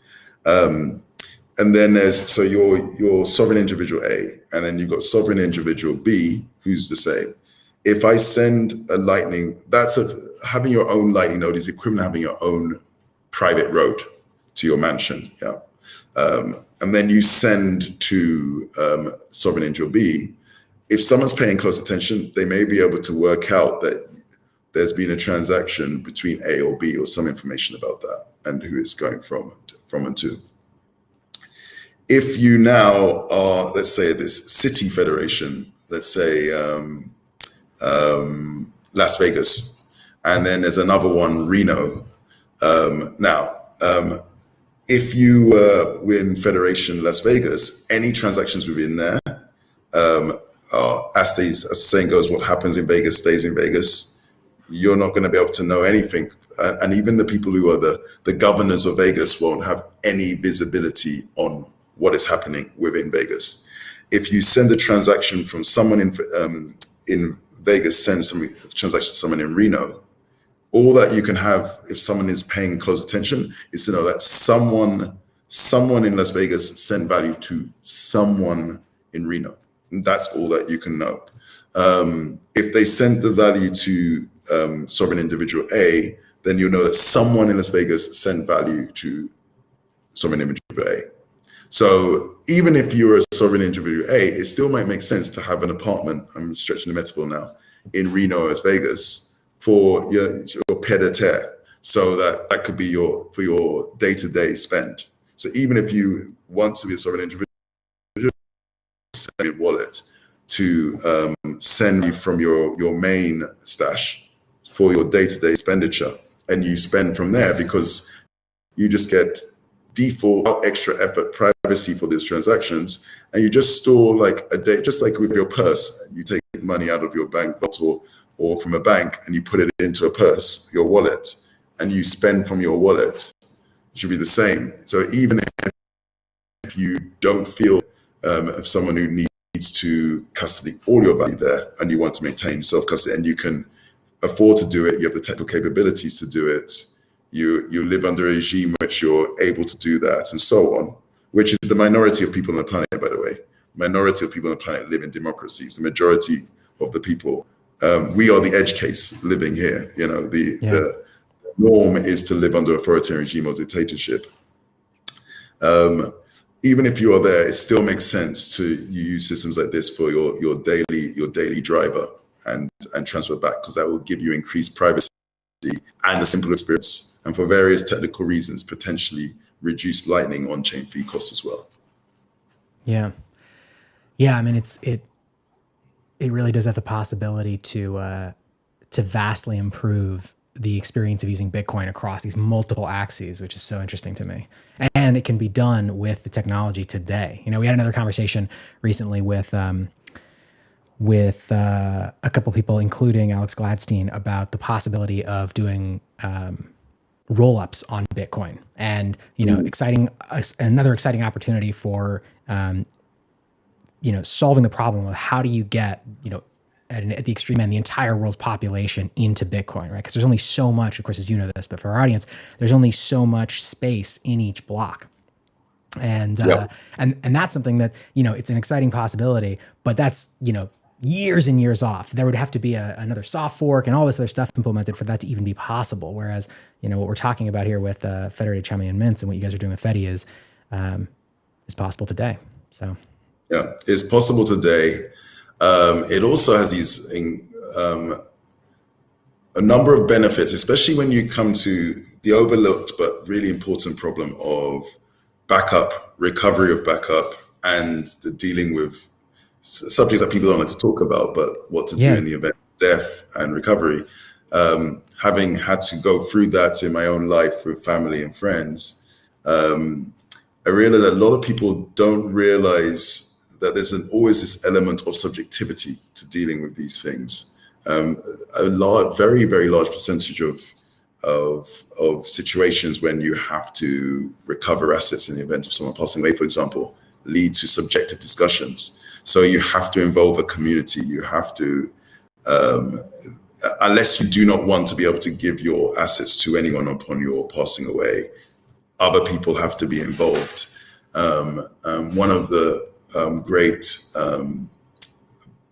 And then there's your sovereign individual A, and then you've got sovereign individual B, who's the same. If I send a Lightning, having your own Lightning node is equivalent to having your own private road to your mansion. Yeah. And then you send to sovereign individual B. If someone's paying close attention, they may be able to work out that there's been a transaction between A or B, or some information about that, and who it's going from and to. If you now are, let's say, this city federation, let's say Las Vegas, and then there's another one, Reno. If you win Federation Las Vegas, any transactions within there as the saying goes, what happens in Vegas stays in Vegas. You're not going to be able to know anything. And even the people who are the governors of Vegas won't have any visibility on what is happening within Vegas. If you send a transaction from someone in Vegas, send some transaction to someone in Reno, all that you can have if someone is paying close attention is to know that someone in Las Vegas sent value to someone in Reno. And that's all that you can know. If they sent the value to sovereign individual A, then you know that someone in Las Vegas sent value to sovereign individual A. So even if you're a sovereign individual A, it still might make sense to have an apartment, I'm stretching the metaphor now, in Reno, Las Vegas for your pied-à-terre. So that could be for your day-to-day spend. So even if you want to be a sovereign individual, send your wallet to send you from your main stash for your day-to-day expenditure, and you spend from there because you just get default extra effort privacy for these transactions, and you just store like a day, just like with your purse, you take money out of your bank vault or from a bank and you put it into a purse, your wallet, and you spend from your wallet. It should be the same. So even if you don't feel of someone who needs to custody all your value there, and you want to maintain self-custody, and you can afford to do it, you have the technical capabilities to do it, you live under a regime which you're able to do that, and so on, which is the minority of people on the planet, by the way. Minority of people on the planet live in democracies. The majority of the people, we are the edge case living here. You know, the norm is to live under authoritarian regime or dictatorship. Even if you are there, it still makes sense to use systems like this for your daily driver and transfer back, because that will give you increased privacy and a simpler experience, and for various technical reasons, potentially reduce Lightning on-chain fee costs as well. Yeah. I mean, it really does have the possibility to vastly improve the experience of using Bitcoin across these multiple axes, which is so interesting to me. And it can be done with the technology today. You know, we had another conversation recently with a couple people, including Alex Gladstein, about the possibility of doing roll-ups on Bitcoin, and another exciting opportunity for solving the problem of how do you get at the extreme end the entire world's population into Bitcoin, right? Because there's only so much, of course, as you know this, but for our audience, there's only so much space in each block. And and that's something that, it's an exciting possibility, but that's, years and years off. There would have to be another soft fork and all this other stuff implemented for that to even be possible. Whereas, what we're talking about here with federated Chaumian mints and what you guys are doing with Fedi is possible today. So yeah, it's possible today. It also has these a number of benefits, especially when you come to the overlooked but really important problem of backup, recovery of backup, and the dealing with subjects that people don't like to talk about, but what to do in the event of death and recovery. Having had to go through that in my own life with family and friends, I realized that a lot of people don't realize that there's always this element of subjectivity to dealing with these things. Very, very large percentage of situations when you have to recover assets in the event of someone passing away, for example, lead to subjective discussions. So you have to involve a community. You have to, unless you do not want to be able to give your assets to anyone upon your passing away, other people have to be involved. One of the great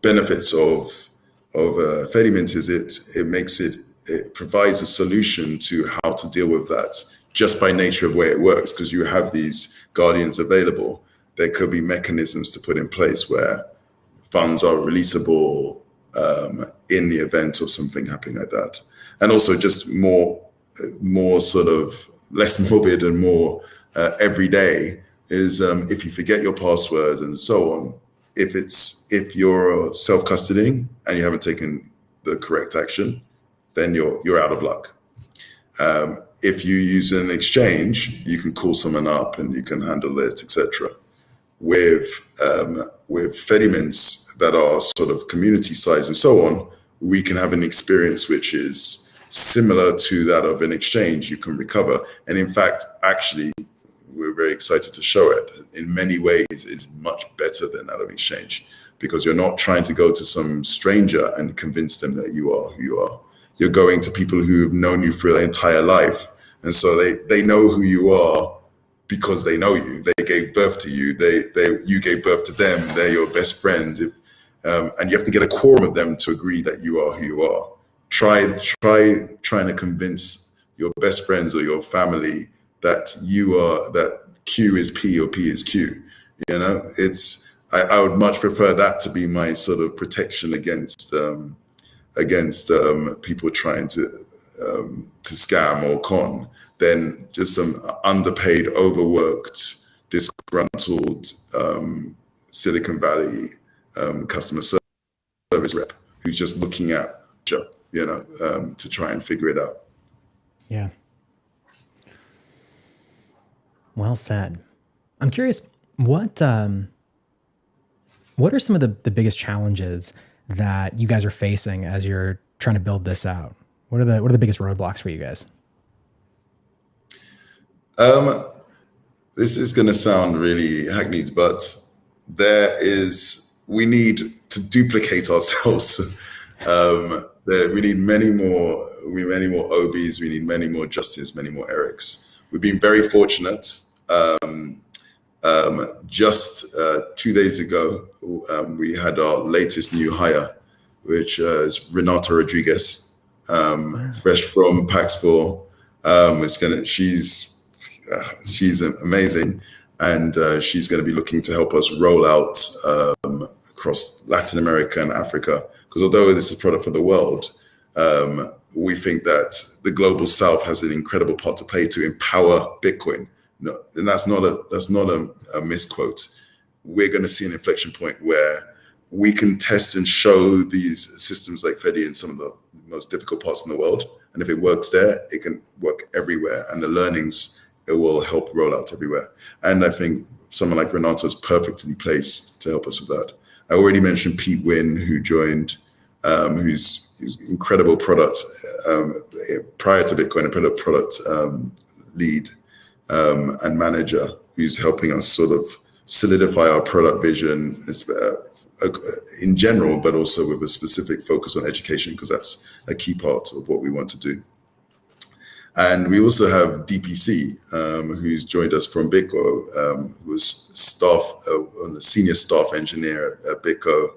benefits of Fedimint is it provides a solution to how to deal with that just by nature of the way it works, because you have these guardians available. There could be mechanisms to put in place where funds are releasable in the event of something happening like that. And also just more sort of less morbid and more everyday is if you forget your password and so on, if you're self-custodying and you haven't taken the correct action, then you're out of luck. If you use an exchange, you can call someone up and you can handle it, etc. with Fedimints that are sort of community size and so on, we can have an experience which is similar to that of an exchange. You can recover. And in fact, actually, we're very excited to show it. In many ways, it's much better than that of exchange, because you're not trying to go to some stranger and convince them that you are who you are. You're going to people who've known you for their entire life. And so they know who you are because they know you. They gave birth to you. You gave birth to them. They're your best friend. And you have to get a quorum of them to agree that you are who you are. Trying to convince your best friends or your family that that Q is P or P is Q. You know, I would much prefer that to be my sort of protection against people trying to scam or con, than just some underpaid, overworked, disgruntled Silicon Valley customer service rep who's just looking at, to try and figure it out. Yeah. Well said. I'm curious, what are some of the biggest challenges that you guys are facing as you're trying to build this out? What are the biggest roadblocks for you guys? This is going to sound really hackneyed, but we need to duplicate ourselves. We need many more Obis, we need many more Justins, many more Erics. We've been very fortunate. Just 2 days ago, we had our latest new hire, which is Renata Rodriguez, fresh from Pax4. She's amazing, and she's going to be looking to help us roll out across Latin America and Africa. Because although this is a product for the world, we think that the global South has an incredible part to play to empower Bitcoin. No, and that's not a misquote. We're going to see an inflection point where we can test and show these systems like Fedi in some of the most difficult parts in the world. And if it works there, it can work everywhere. And the learnings, it will help roll out everywhere. And I think someone like Renata is perfectly placed to help us with that. I already mentioned Pete Wynn, who joined, who's incredible product prior to Bitcoin, a product lead and manager, who's helping us sort of solidify our product vision in general, but also with a specific focus on education, because that's a key part of what we want to do. And we also have DPC, who's joined us from BitGo, who was a senior staff engineer at BitGo.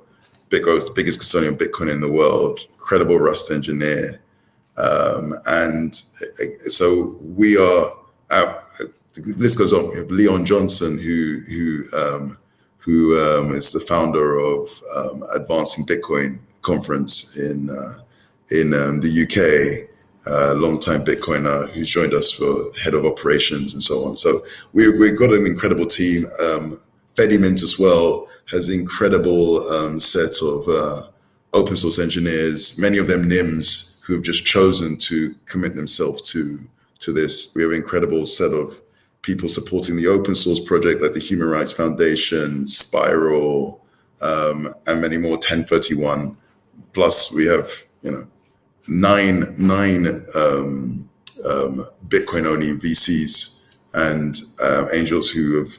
BitGo is the biggest custodian of Bitcoin in the world, incredible Rust engineer. And so we are, the list goes on. We have Leon Johnson, who is the founder of Advancing Bitcoin conference in the UK. Long-time Bitcoiner who's joined us for head of operations and so on. So we've got an incredible team. Fedimint as well has an incredible set of open source engineers, many of them NIMs, who have just chosen to commit themselves to this. We have an incredible set of people supporting the open source project, like the Human Rights Foundation, Spiral, and many more, 1031. Plus we have, nine Bitcoin only VCs and angels who've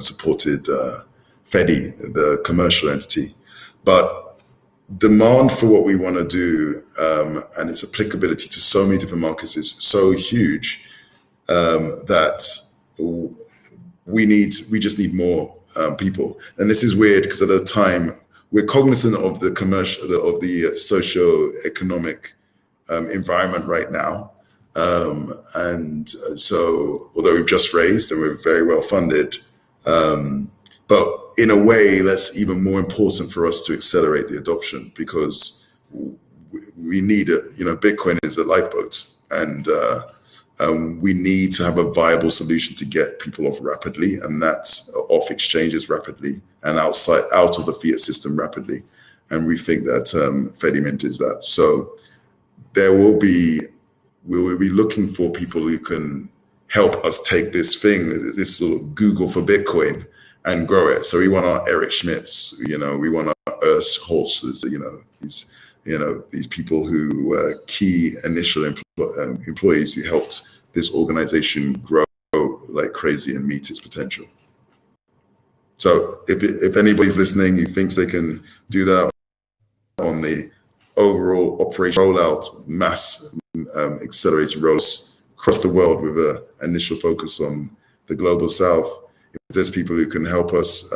supported Fedi, the commercial entity. But demand for what we want to do and its applicability to so many different markets is so huge that we just need more people. And this is weird because at the time, we're cognizant of the commercial, of the socio-economic environment right now. And so, although we've just raised and we're very well funded, but in a way that's even more important for us to accelerate the adoption, because we need Bitcoin is a lifeboat, and we need to have a viable solution to get people off rapidly, and that's off exchanges rapidly and out of the fiat system rapidly. And we think that Fedimint is that. So we will be looking for people who can help us take this thing, this sort of Google for Bitcoin, and grow it. So we want our Eric Schmidts, we want our Urs Holsters, these people who were key initial employees who helped this organization grow like crazy and meet its potential. So if anybody's listening who thinks they can do that on the overall operation rollout, mass accelerated rollouts across the world with an initial focus on the global south, if there's people who can help us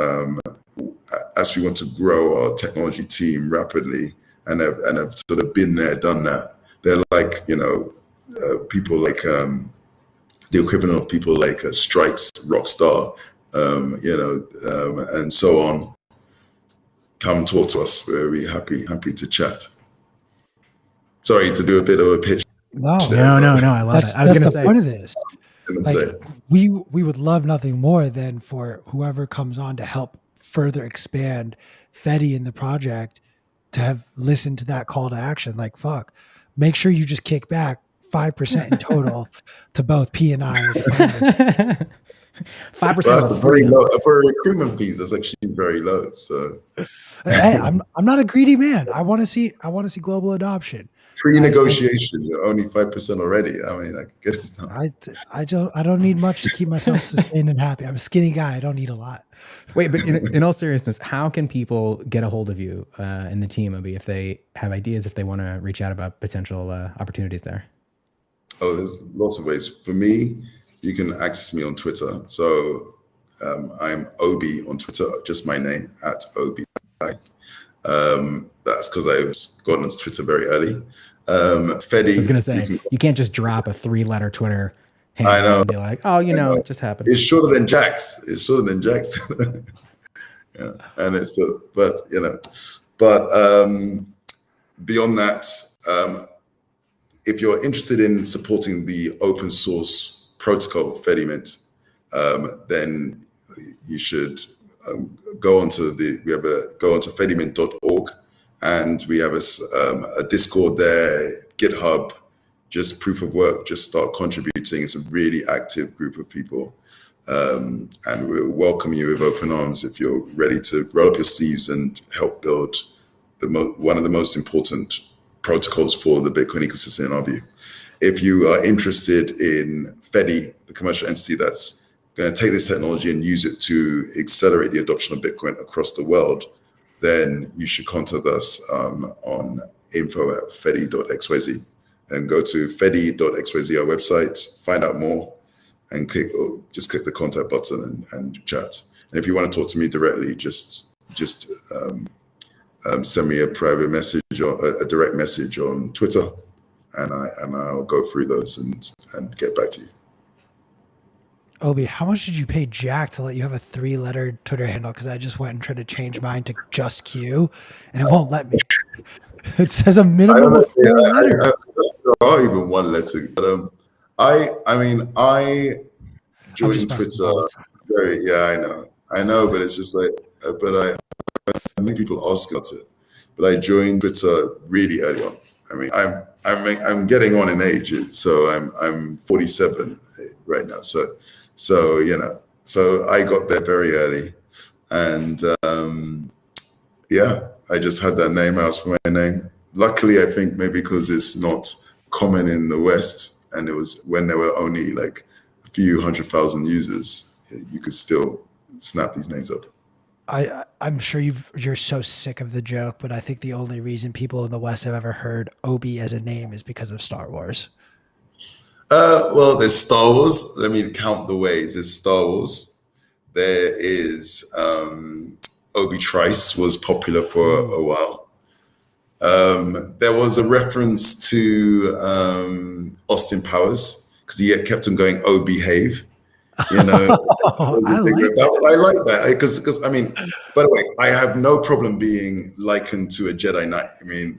as we want to grow our technology team rapidly and have sort of been there, done that, they're like, people like the equivalent of people like Strikes, Rockstar, and so on. Come talk to us. We'll be happy to chat. Sorry to do a bit of a pitch. No, I love it. I was going to say. That's the point of this. We would love nothing more than for whoever comes on to help further expand Fedi in the project to have listened to that call to action. Like, fuck, make sure you just kick back 5% in total to both P and I. 5% that's very low for recruitment fees. That's actually very low. So, hey, I'm not a greedy man. I want to see global adoption. Pre-negotiation, you're only 5% already. I mean, I can get it done. I don't need much to keep myself sustained and happy. I'm a skinny guy. I don't need a lot. Wait, but in all seriousness, how can people get a hold of you and the team, Obi, if they have ideas, if they want to reach out about potential opportunities there? Oh, there's lots of ways. For me, you can access me on Twitter. So I'm Obi on Twitter, just my name, @Obi. That's because I was gotten onto Twitter very early. Fedi. I was going to say, you can't just drop a 3-letter Twitter handle and be like, it just happened. It's shorter than Jack's. Yeah, and it's beyond that, if you're interested in supporting the open source protocol Fedimint, then you should go onto fedimint.org, and we have a Discord there, GitHub, just proof of work, just start contributing. It's a really active group of people, and we'll welcome you with open arms if you're ready to roll up your sleeves and help build one of the most important protocols for the Bitcoin ecosystem in our view. If you are interested in Fedi, the commercial entity that's going to take this technology and use it to accelerate the adoption of Bitcoin across the world, then you should contact us on info@fedi.xyz, and go to fedi.xyz, our website, find out more, and just click the contact button and chat. And if you want to talk to me directly, just send me a private message or a direct message on Twitter, and I'll go through those and get back to you. Obi, how much did you pay Jack to let you have a 3-letter Twitter handle? Because I just went and tried to change mine to just Q, and it won't let me. It says a minimum of 4 letters. Or even 1 letter. But I joined Twitter. I know, but it's just like, many people ask about it. But I joined Twitter really early on. I mean, I'm getting on in age, so I'm 47 right now. So I got there very early, and I just had that name. I asked for my name. Luckily, I think maybe because it's not common in the West, and it was when there were only like a few 100,000 users, you could still snap these names up. I'm sure you're so sick of the joke, but I think the only reason people in the West have ever heard Obi as a name is because of Star Wars. Well, there's Star Wars. Let me count the ways. There's Star Wars. There is Obi Trice was popular for a while. There was a reference to Austin Powers because he kept on going, "Oh, behave." I like that because I mean, by the way, I have no problem being likened to a Jedi Knight. I mean,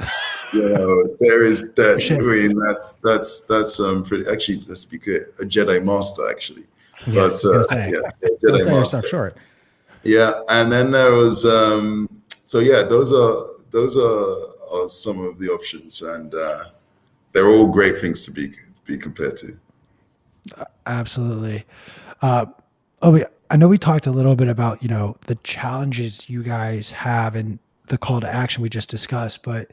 there is that. I mean, that's pretty. Actually, let's be clear, a Jedi Master actually. Yes, but Jedi Master. Yourself short. Yeah, and then there was those are some of the options, and they're all great things to be compared to. Absolutely. Obi, I know we talked a little bit about, the challenges you guys have and the call to action we just discussed, but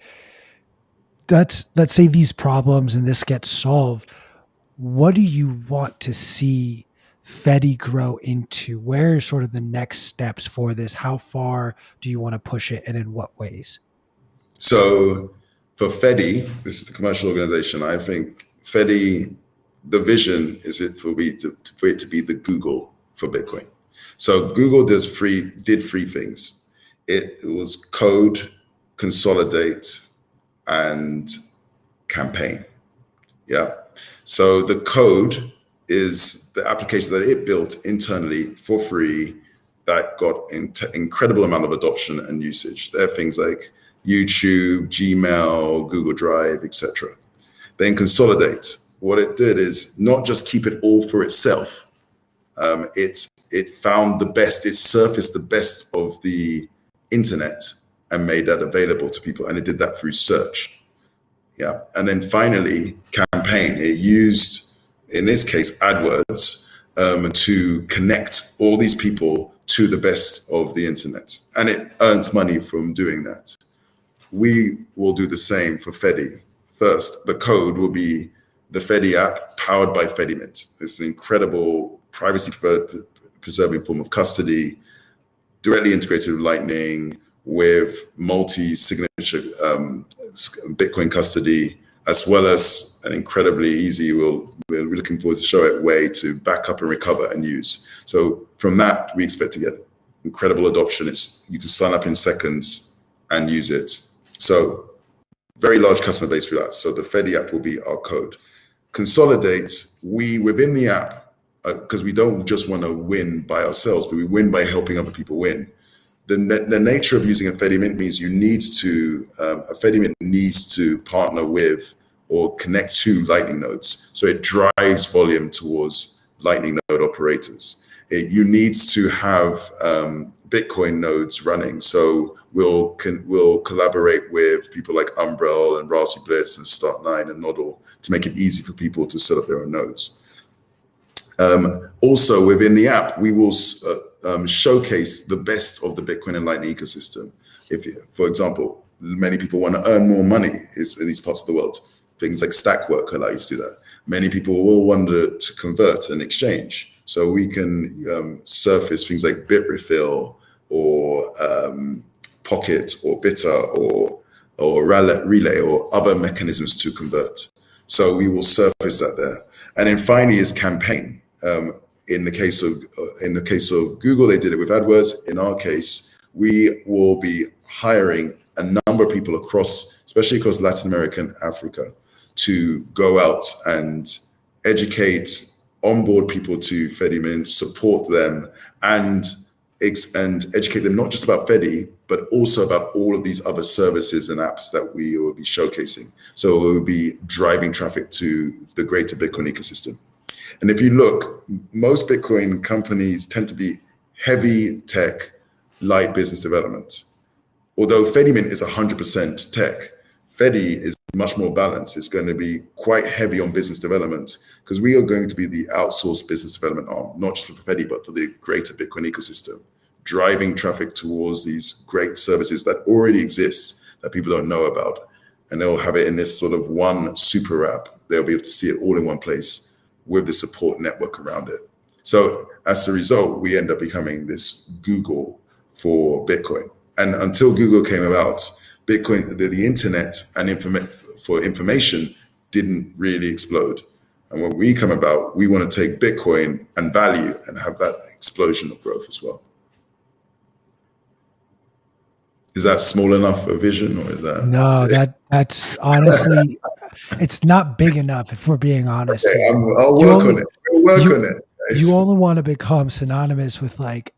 let's say these problems and this gets solved. What do you want to see Fedi grow into? Where are sort of the next steps for this? How far do you want to push it, and in what ways? So for Fedi, this is the commercial organization. I think Fedi, the vision is for it to be the Google for Bitcoin. So Google did three things. It was code, consolidate, and campaign. Yeah. So the code is the application that it built internally for free that got incredible amount of adoption and usage. There are things like YouTube, Gmail, Google Drive, etc. Then consolidate. What it did is not just keep it all for itself. It found the best. It surfaced the best of the internet and made that available to people. And it did that through search. Yeah. And then finally, campaign. It used, in this case, AdWords to connect all these people to the best of the internet. And it earned money from doing that. We will do the same for Fedi. First, the code will be the Fedi app powered by Fedimint. It's an incredible privacy-preserving form of custody, directly integrated with Lightning, with multi-signature Bitcoin custody, as well as an incredibly easy, we're looking forward to show it, way to back up and recover and use. So from that, we expect to get incredible adoption. You can sign up in seconds and use it. So very large customer base for that. So the Fedi app will be our code. Consolidate, within the app, because we don't just want to win by ourselves, but we win by helping other people win. The nature of using a Fedimint means a Fedimint needs to partner with or connect to Lightning nodes. So it drives volume towards Lightning node operators. You need to have Bitcoin nodes running. So we'll collaborate with people like Umbrel and Raspberry Blitz and Start9 and Nodl to make it easy for people to set up their own nodes. Also within the app, we will showcase the best of the Bitcoin and Lightning ecosystem. For example, many people want to earn more money in these parts of the world. Things like Stackwork allow you to do that. Many people will want to convert and exchange. So we can surface things like Bitrefill or Pocket or Bitter or Relay or other mechanisms to convert. So we will surface that there. And then finally is campaign. In the case of Google, they did it with AdWords. In our case, we will be hiring a number of people especially across Latin America and Africa, to go out and educate, onboard people to Fedimint, support them, and educate them not just about Fedi, but also about all of these other services and apps that we will be showcasing. So it will be driving traffic to the greater Bitcoin ecosystem. And if you look, most Bitcoin companies tend to be heavy tech, light business development. Although Fedimint is 100% tech, Fedi is much more balanced. It's going to be quite heavy on business development because we are going to be the outsourced business development arm, not just for Fedi, but for the greater Bitcoin ecosystem, driving traffic towards these great services that already exist that people don't know about. And they'll have it in this sort of one super app. They'll be able to see it all in one place with the support network around it. So as a result, we end up becoming this Google for Bitcoin. And until Google came about, Bitcoin, the internet and information didn't really explode. And when we come about, we want to take Bitcoin and value and have that explosion of growth as well. Is that small enough a vision, or is that? No, that's honestly, it's not big enough, if we're being honest. Okay, I'll work on it. You only want to become synonymous with like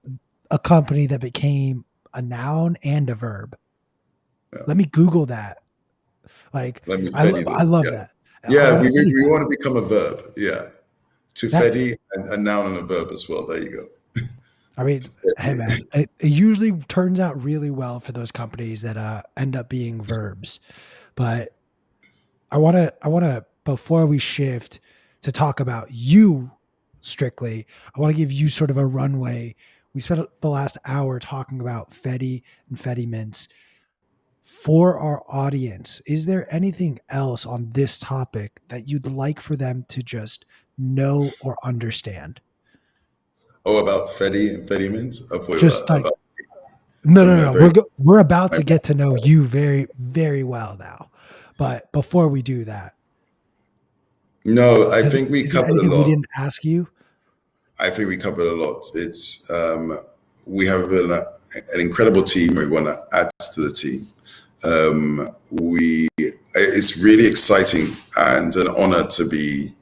a company that became a noun and a verb. Yeah. Let me Google that. Like, I love that. Yeah, we want to become a verb. Yeah. To Fedi, a noun and a verb as well. There you go. I mean, hey man, it usually turns out really well for those companies that end up being verbs. But I want to before we shift to talk about you strictly. I want to give you sort of a runway. We spent the last hour talking about Fedi and Fedimint. For our audience, is there anything else on this topic that you'd like for them to just know or understand? Oh, about Fedi and Fedimint? I thought you were Just like about no, no, something no, no. very. We're about to get to know you very, very well now. But before we do that, No, I is, think we is there covered a anything we lot. didn't ask you? I think we covered a lot. It's we have an incredible team. We want to add to the team. It's really exciting and an honor to be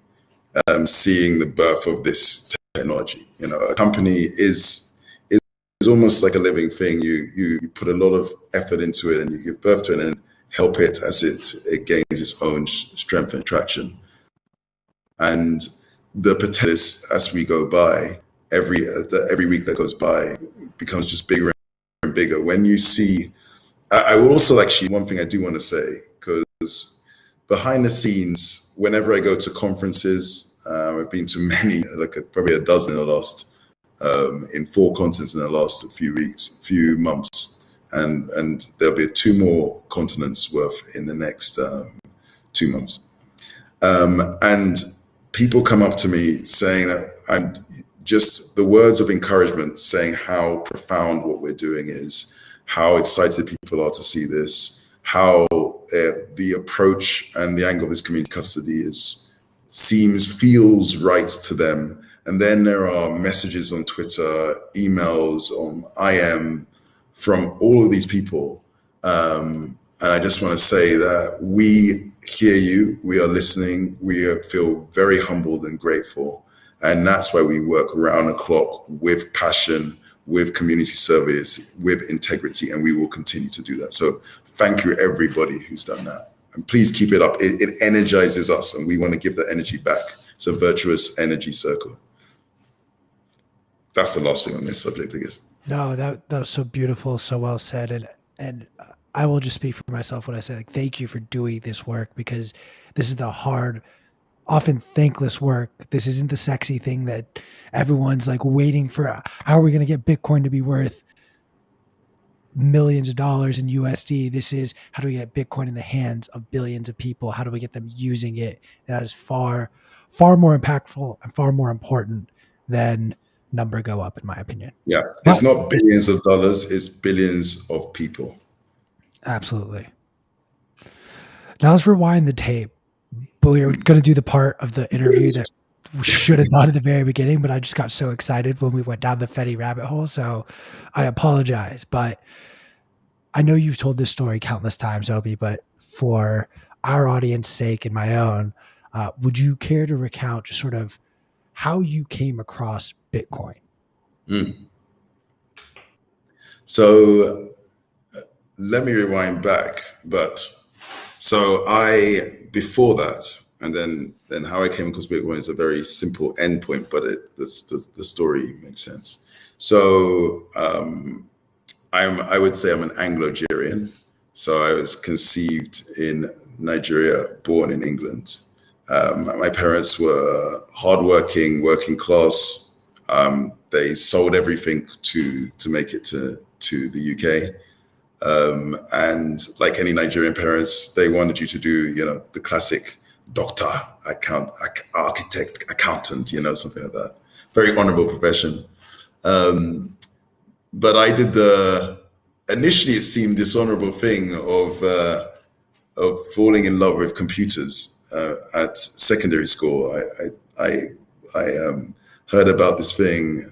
seeing the birth of this technology. You know, a company is almost like a living thing. You put a lot of effort into it, and you give birth to it, and help it as it gains its own strength and traction. And the potential, as we go by, every week that goes by becomes just bigger and bigger. When you see, I will also actually, one thing I do want to say, because behind the scenes, whenever I go to conferences, I've been to many, like probably a dozen in the last, in 4 continents in the last few months, and there'll be 2 more continents worth in the next 2 months. And people come up to me saying that I'm just the words of encouragement, saying how profound what we're doing is, how excited people are to see this, how the approach and the angle of this community custody feels right to them. And then there are messages on Twitter, emails on IM from all of these people. And I just want to say that we hear you, we are listening, we feel very humbled and grateful. And that's why we work around the clock with passion, with community service, with integrity, and we will continue to do that. So thank you, everybody who's done that. And please keep it up. It energizes us, and we want to give that energy back. It's a virtuous energy circle. That's the last thing on this subject, I guess. No, that was so beautiful, so well said, and I will just speak for myself when I say, like, thank you for doing this work, because this is the hard, often thankless work. This isn't the sexy thing that everyone's like waiting for. How are we going to get Bitcoin to be worth millions of dollars in USD? This is, how do we get Bitcoin in the hands of billions of people? How do we get them using it? That is far, far more impactful and far more important than number go up, in my opinion. Yeah, it's not billions of dollars, it's billions of people. Absolutely. Now let's rewind the tape. But we were going to do the part of the interview that we should have done at the very beginning, but I just got so excited when we went down the Fedi rabbit hole. So I apologize. But I know you've told this story countless times, Obi, but for our audience's sake and my own, would you care to recount just sort of how you came across Bitcoin? So let me rewind back. So before that, and then how I came across Bitcoin is a very simple endpoint, but the story makes sense. So I would say I'm an Anglo-Nigerian. So I was conceived in Nigeria, born in England. My parents were hardworking, working class. They sold everything to make it to the UK. And like any Nigerian parents, they wanted you to do, the classic doctor, architect, accountant, something like that. Very honorable profession. But I did initially it seemed dishonorable thing of falling in love with computers at secondary school. I heard about this thing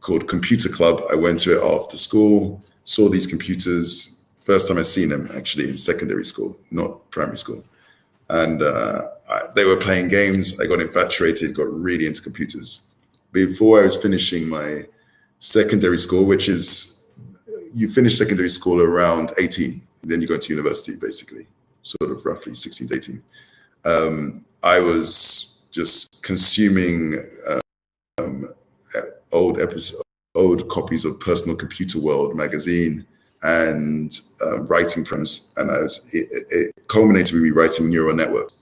called Computer Club. I went to it after school, saw these computers. First time I seen them actually in secondary school, not primary school. And they were playing games. I got infatuated, got really into computers. Before I was finishing my secondary school, which is, you finish secondary school around 18, then you go to university basically, sort of roughly 16 to 18. I was just consuming old copies of Personal Computer World magazine and writing programs, and it culminated with me writing neural networks.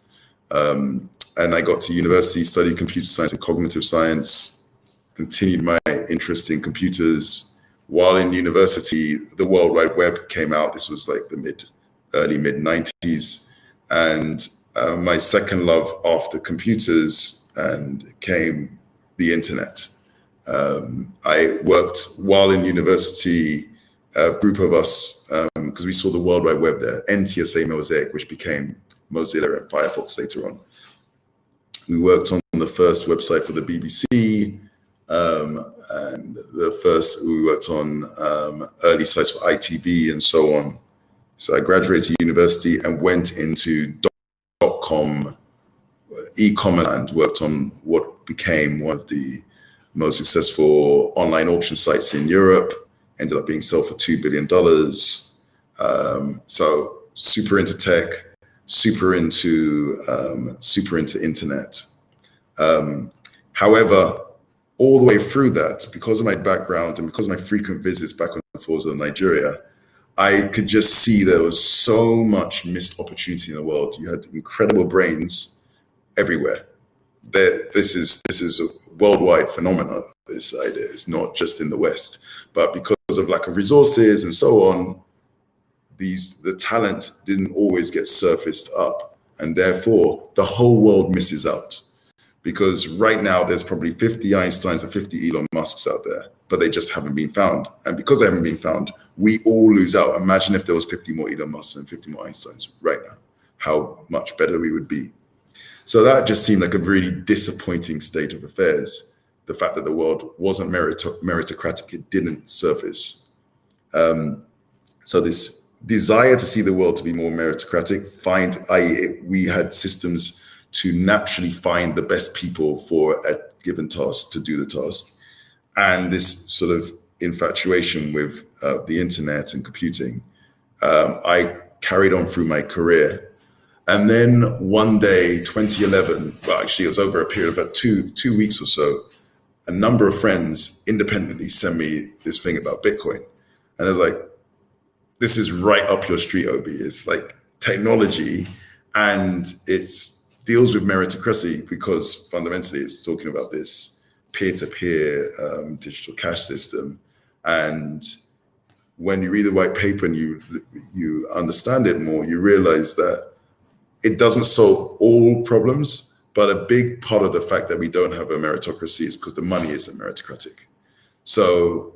and I got to university, studied computer science and cognitive science, continued my interest in computers. While in university, the World Wide Web came out. This was like the early mid 90s. And my second love after computers came the internet. I worked while in university, a group of us, because we saw the World Wide Web there, NTSA Mosaic, which became Mozilla and Firefox later on. We worked on the first website for the BBC, and we worked on early sites for ITV and so on. So I graduated university and went into .com e-commerce and worked on what became one of the most successful online auction sites in Europe. Ended up being sold for $2 billion. So super into tech, super into internet. However, all the way through that, because of my background and because of my frequent visits back and forth to Nigeria, I could just see there was so much missed opportunity in the world. You had incredible brains everywhere. This is a worldwide phenomenon. This idea is not just in the West, but because of lack of resources and so on, the talent didn't always get surfaced up, and therefore the whole world misses out. Because right now there's probably 50 Einsteins and 50 Elon Musks out there, but they just haven't been found. And because they haven't been found, we all lose out. Imagine if there was 50 more Elon Musks and 50 more Einsteins right now, how much better we would be. So that just seemed like a really disappointing state of affairs. The fact that the world wasn't meritocratic, it didn't surface. So this desire to see the world to be more meritocratic, we had systems to naturally find the best people for a given task to do the task. And this sort of infatuation with the internet and computing, I carried on through my career. And then one day, 2011, well, actually it was over a period of about two weeks or so, a number of friends independently sent me this thing about Bitcoin. And I was like, this is right up your street, Obi. It's like technology, and it deals with meritocracy because fundamentally it's talking about this peer-to-peer digital cash system. And when you read the white paper and you understand it more, you realize that it doesn't solve all problems, but a big part of the fact that we don't have a meritocracy is because the money isn't meritocratic. So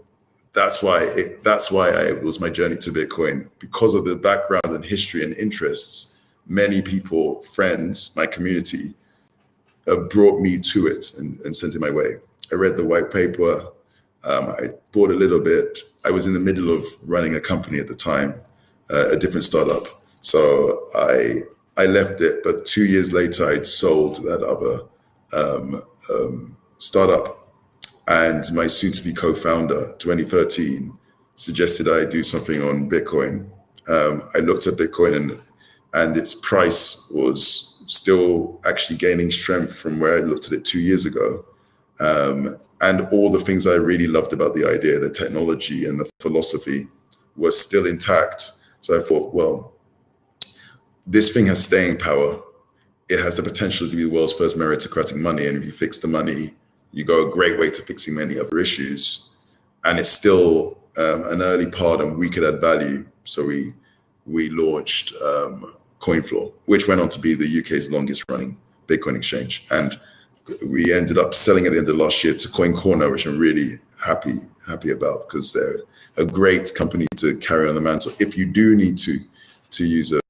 that's why it was my journey to Bitcoin, because of the background and history and interests. Many people, friends, my community, brought me to it and sent it my way. I read the white paper. I bought a little bit. I was in the middle of running a company at the time, a different startup. So I left it, but 2 years later, I'd sold that other startup. And my soon-to-be co-founder, 2013, suggested I do something on Bitcoin. I looked at Bitcoin and its price was still actually gaining strength from where I looked at it 2 years ago. And all the things I really loved about the idea, the technology and the philosophy, were still intact. So I thought, well, this thing has staying power. It has the potential to be the world's first meritocratic money. And if you fix the money, you go a great way to fixing many other issues. And it's still an early part and we could add value. So we launched CoinFloor, which went on to be the UK's longest running Bitcoin exchange. And we ended up selling at the end of last year to Coin Corner, which I'm really happy about, because they're a great company to carry on the mantle. If you do need to use a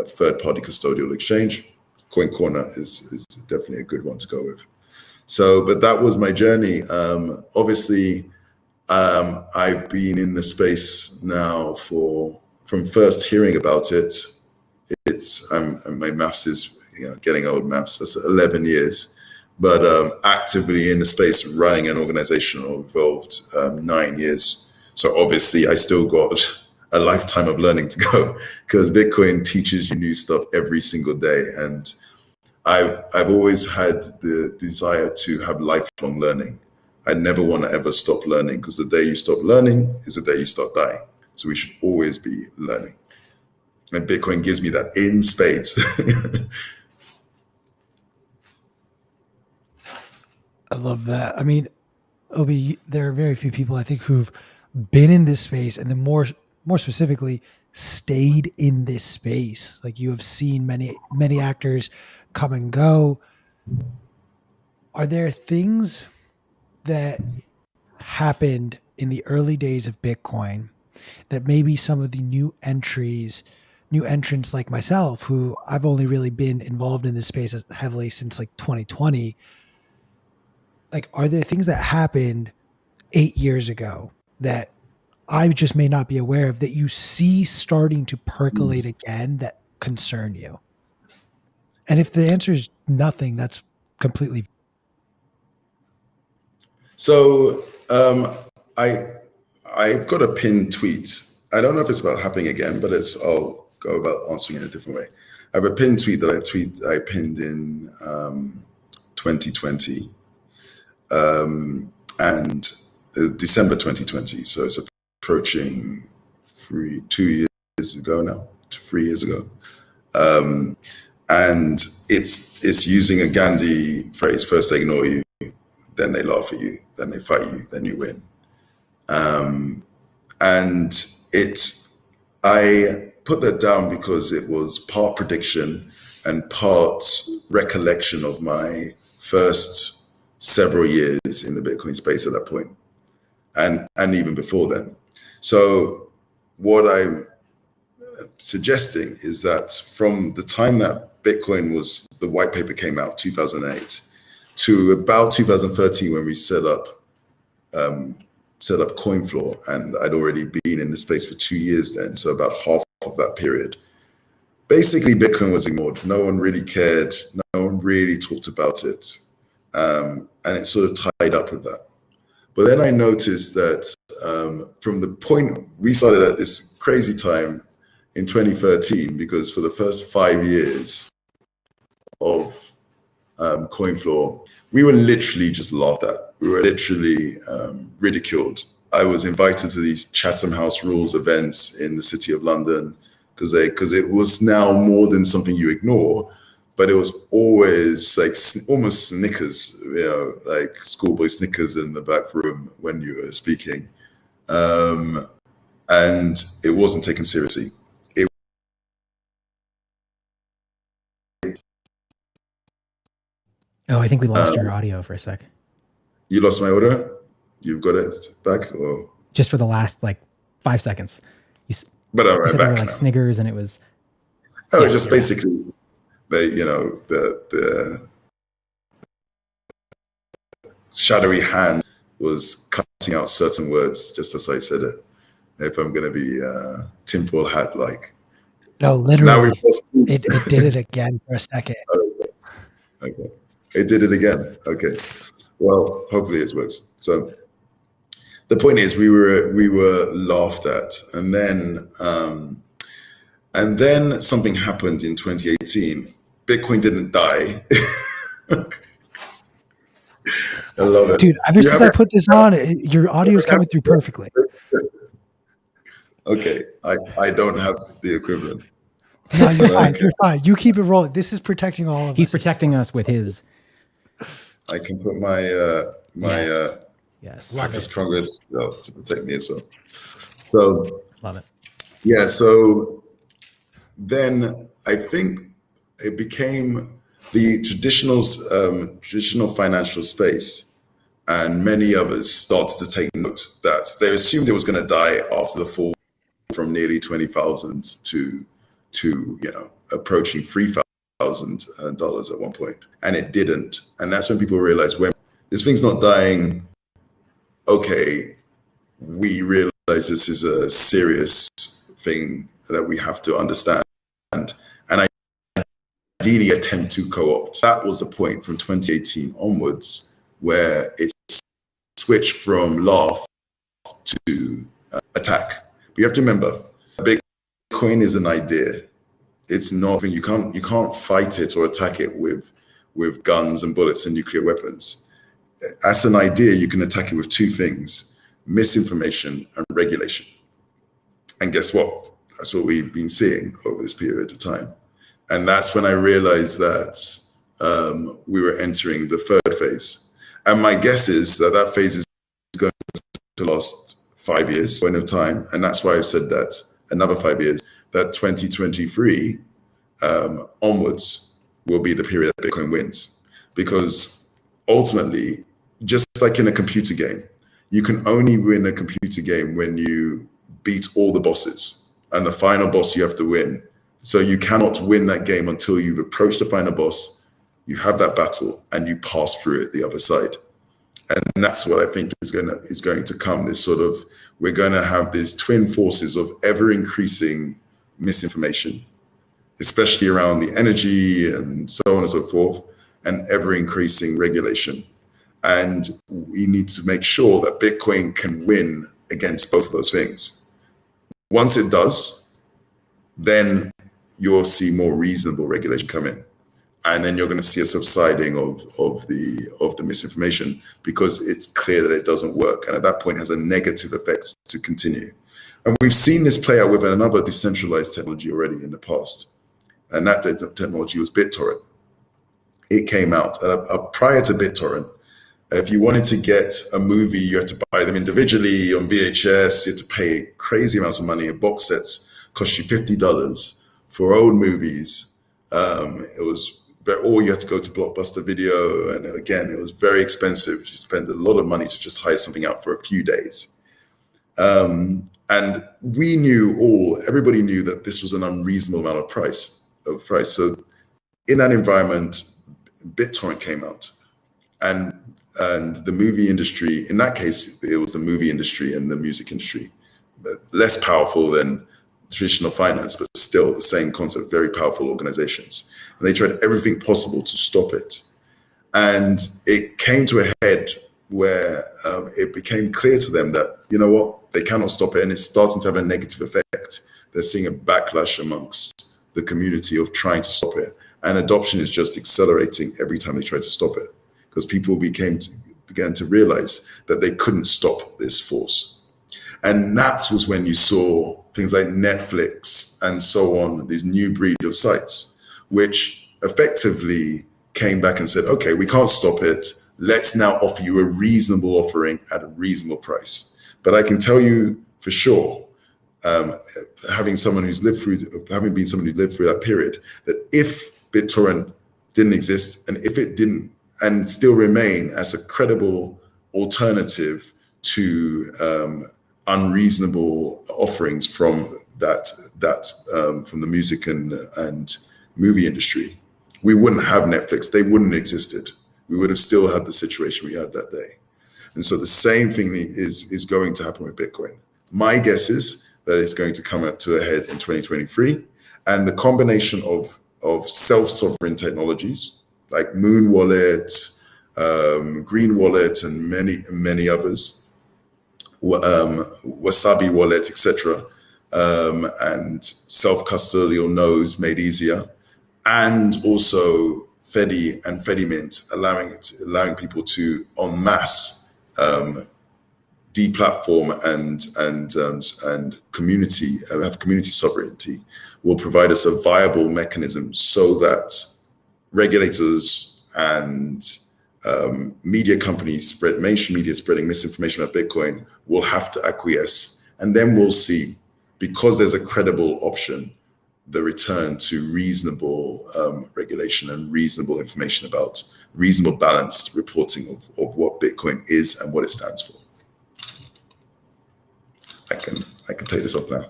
third-party custodial exchange, Coin Corner is definitely a good one to go with. So, but that was my journey. Obviously, I've been in the space now from first hearing about it. My maths is getting old maths. That's 11 years, but actively in the space, running an organization involved 9 years. So obviously, I still got a lifetime of learning to go, because Bitcoin teaches you new stuff every single day. And I've always had the desire to have lifelong learning. I never want to ever stop learning, because the day you stop learning is the day you start dying. So we should always be learning. And Bitcoin gives me that in spades. love that. I mean, Obi, there are very few people I think who've been in this space, and then more specifically, stayed in this space. Like, you have seen many actors come and go. Are there things that happened in the early days of Bitcoin that maybe some of the new entrants like myself, who I've only really been involved in this space heavily since like 2020, like, are there things that happened 8 years ago that I just may not be aware of that you see starting to percolate again that concern you? And if the answer is nothing, that's completely. So I've got a pinned tweet. I don't know if it's about happening again, but I'll go about answering it in a different way. I have a pinned tweet that I pinned in 2020 and December 2020. So it's approaching 3 years ago now, 3 years ago. And it's using a Gandhi phrase: first they ignore you, then they laugh at you, then they fight you, then you win. And I put that down because it was part prediction and part recollection of my first several years in the Bitcoin space at that point, and even before then. So what I'm suggesting is that from the time that Bitcoin the white paper came out, 2008, to about 2013, when we set up CoinFloor, and I'd already been in the space for 2 years then, so about half of that period. Basically, Bitcoin was ignored. No one really cared. No one really talked about it. And it sort of tied up with that. But then I noticed that from the point we started at this crazy time in 2013, because for the first 5 years of CoinFloor, we were literally just laughed at. We were literally ridiculed. I was invited to these Chatham House Rules events in the City of London because it was now more than something you ignore, but it was always like almost Snickers, like schoolboy Snickers in the back room when you were speaking. And it wasn't taken seriously. Oh, I think we lost your audio for a sec. You lost my audio? You've got it back? Or just for the last like 5 seconds. But you said they were like Snickers, and it was. Oh, yes, just basically, the shadowy hand was cutting out certain words just as I said it. If I'm going to be tinfoil hat like. No, literally, it did it again for a second. Okay. It did it again. Okay. Well, hopefully it works. So the point is, we were laughed at, and then something happened in 2018. Bitcoin didn't die. I love it, dude. Ever since I put this on, your audio is coming through perfectly. Okay, I don't have the equivalent. No, you're fine. You're fine. You keep it rolling. This is protecting all of us. He's protecting us with his. I can put my yes. Hackers Congress to protect me as well. So love it. Yeah. So then I think it became the traditional financial space, and many others started to take note that they assumed it was going to die after the fall from nearly 20,000 to approaching $3,000 at one point, and it didn't. And that's when people realized, when this thing's not dying, okay, we realize this is a serious thing that we have to understand, and ideally attempt to co-opt. That was the point from 2018 onwards, where it switched from laugh to attack. But you have to remember, Bitcoin is an idea. It's not, you can't fight it or attack it with guns and bullets and nuclear weapons. As an idea, you can attack it with two things: misinformation and regulation. And guess what? That's what we've been seeing over this period of time. And that's when I realized that we were entering the third phase. And my guess is that that phase is going to last 5 years, point of time. And that's why I've said that another 5 years, that 2023 onwards will be the period that Bitcoin wins. Because ultimately, just like in a computer game, you can only win a computer game when you beat all the bosses. And the final boss you have to win. So you cannot win that game until you've approached the final boss, you have that battle, and you pass through it the other side. And that's what I think is going to come. This sort of, we're going to have these twin forces of ever increasing misinformation, especially around the energy and so on and so forth, and ever increasing regulation. And we need to make sure that Bitcoin can win against both of those things. Once it does, then you'll see more reasonable regulation come in. And then you're going to see a subsiding of the misinformation, because it's clear that it doesn't work. And at that point, it has a negative effect to continue. And we've seen this play out with another decentralized technology already in the past. And that technology was BitTorrent. It came out prior to BitTorrent. If you wanted to get a movie, you had to buy them individually on VHS. You had to pay crazy amounts of money. And box sets cost you $50 for old movies. It was or you had to go to Blockbuster Video, and again, it was very expensive. You spend a lot of money to just hire something out for a few days. And everybody knew that this was an unreasonable amount of price. So in that environment, BitTorrent came out, and the movie industry, in that case, it was the movie industry and the music industry, less powerful than traditional finance, but still the same concept, very powerful organizations. And they tried everything possible to stop it. And it came to a head where it became clear to them that, you know what, they cannot stop it, and it's starting to have a negative effect. They're seeing a backlash amongst the community of trying to stop it. And adoption is just accelerating every time they try to stop it, because people began to realize that they couldn't stop this force. And that was when you saw things like Netflix and so on, these new breed of sites, which effectively came back and said, okay, we can't stop it. Let's now offer you a reasonable offering at a reasonable price. But I can tell you for sure, having been someone who's lived through that period, that if BitTorrent didn't exist, and if it didn't, and still remain as a credible alternative to unreasonable offerings from from the music and movie industry, we wouldn't have Netflix. They wouldn't have existed. We would have still had the situation we had that day. And so the same thing is going to happen with Bitcoin. My guess is that it's going to come to a head in 2023, and the combination of self-sovereign technologies like Moon Wallet, Green Wallet, and many others, Wasabi Wallet, etc., and self-custodial nodes made easier, and also Fedi and Fedimint allowing people to en masse deplatform and community have community sovereignty, will provide us a viable mechanism so that regulators and media companies, mainstream media spreading misinformation about Bitcoin, will have to acquiesce. And then we'll see, because there's a credible option, the return to reasonable regulation and reasonable information about reasonable balanced reporting of what Bitcoin is and what it stands for. I can take this off now.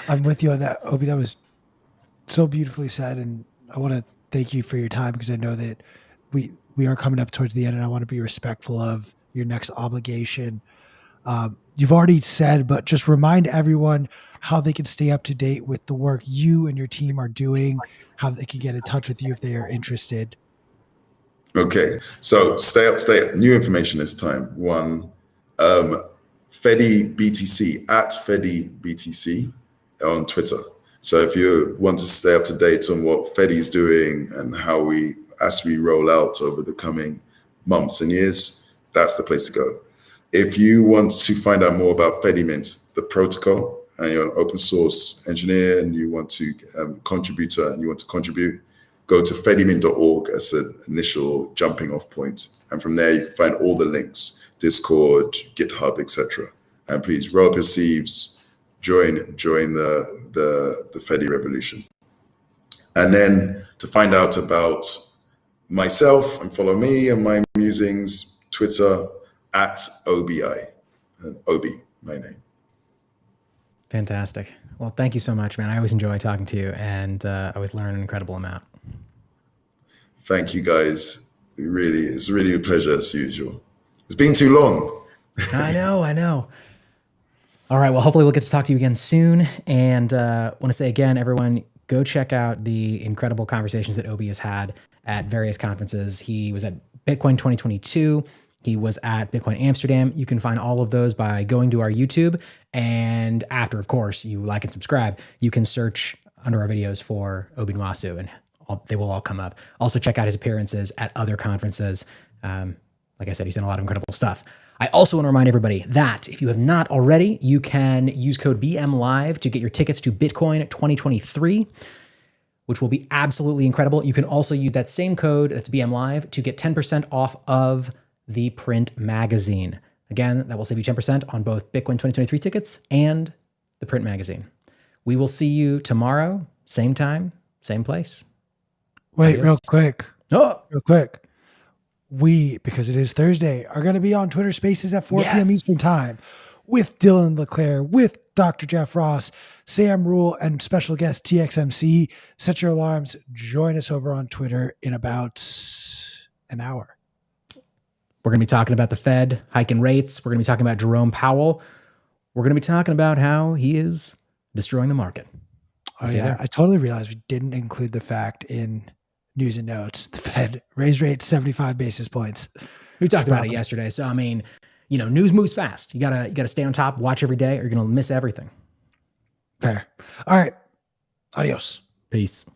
I'm with you on that, Obi. That was so beautifully said, and I want to thank you for your time, because I know that we are coming up towards the end, and I want to be respectful of your next obligation. You've already said, but just remind everyone how they can stay up to date with the work you and your team are doing, how they can get in touch with you if they are interested. Okay, so stay up. New information this time. One, Fedi BTC, at Fedi BTC on Twitter. So if you want to stay up to date on what Fedi's doing and how as we roll out over the coming months and years, that's the place to go. If you want to find out more about Fedimint, the protocol, and you're an open source engineer and you want to contribute, go to fedimint.org as an initial jumping off point. And from there, you can find all the links, Discord, GitHub, etc. And please roll up your sleeves, join the Fedi revolution. And then to find out about myself and follow me and my musings, Twitter at OBI, Obi, my name. Fantastic. Well, thank you so much, man. I always enjoy talking to you, and I always learn an incredible amount. Thank you, guys. It's really a pleasure as usual. It's been too long. I know. All right. Well, hopefully we'll get to talk to you again soon. And want to say again, everyone, go check out the incredible conversations that Obi has had at various conferences. He was at Bitcoin 2022. He was at Bitcoin Amsterdam. You can find all of those by going to our YouTube. And after, of course, you like and subscribe, you can search under our videos for Obi Nwosu, and they will all come up. Also, check out his appearances at other conferences. Like I said, he's done a lot of incredible stuff. I also want to remind everybody that if you have not already, you can use code BMLive to get your tickets to Bitcoin 2023, which will be absolutely incredible. You can also use that same code, that's BMLive, to get 10% off of the print magazine. Again, that will save you 10% on both Bitcoin 2023 tickets and the print magazine. We will see you tomorrow, same time, same place. Wait, Adios. real quick. We, because it is Thursday, are going to be on Twitter Spaces at 4 p.m. Eastern Time with Dylan LeClaire, with Dr. Jeff Ross, Sam Rule, and special guest TXMC. Set your alarms. Join us over on Twitter in about an hour. We're going to be talking about the Fed hiking rates. We're going to be talking about Jerome Powell. We're going to be talking about how he is destroying the market. Oh, yeah. I totally realized we didn't include the fact in news and notes. The Fed raised rates 75 basis points. We talked about it yesterday. So, I mean, news moves fast. You gotta stay on top, watch every day, or you're going to miss everything. Fair. All right. Adios. Peace.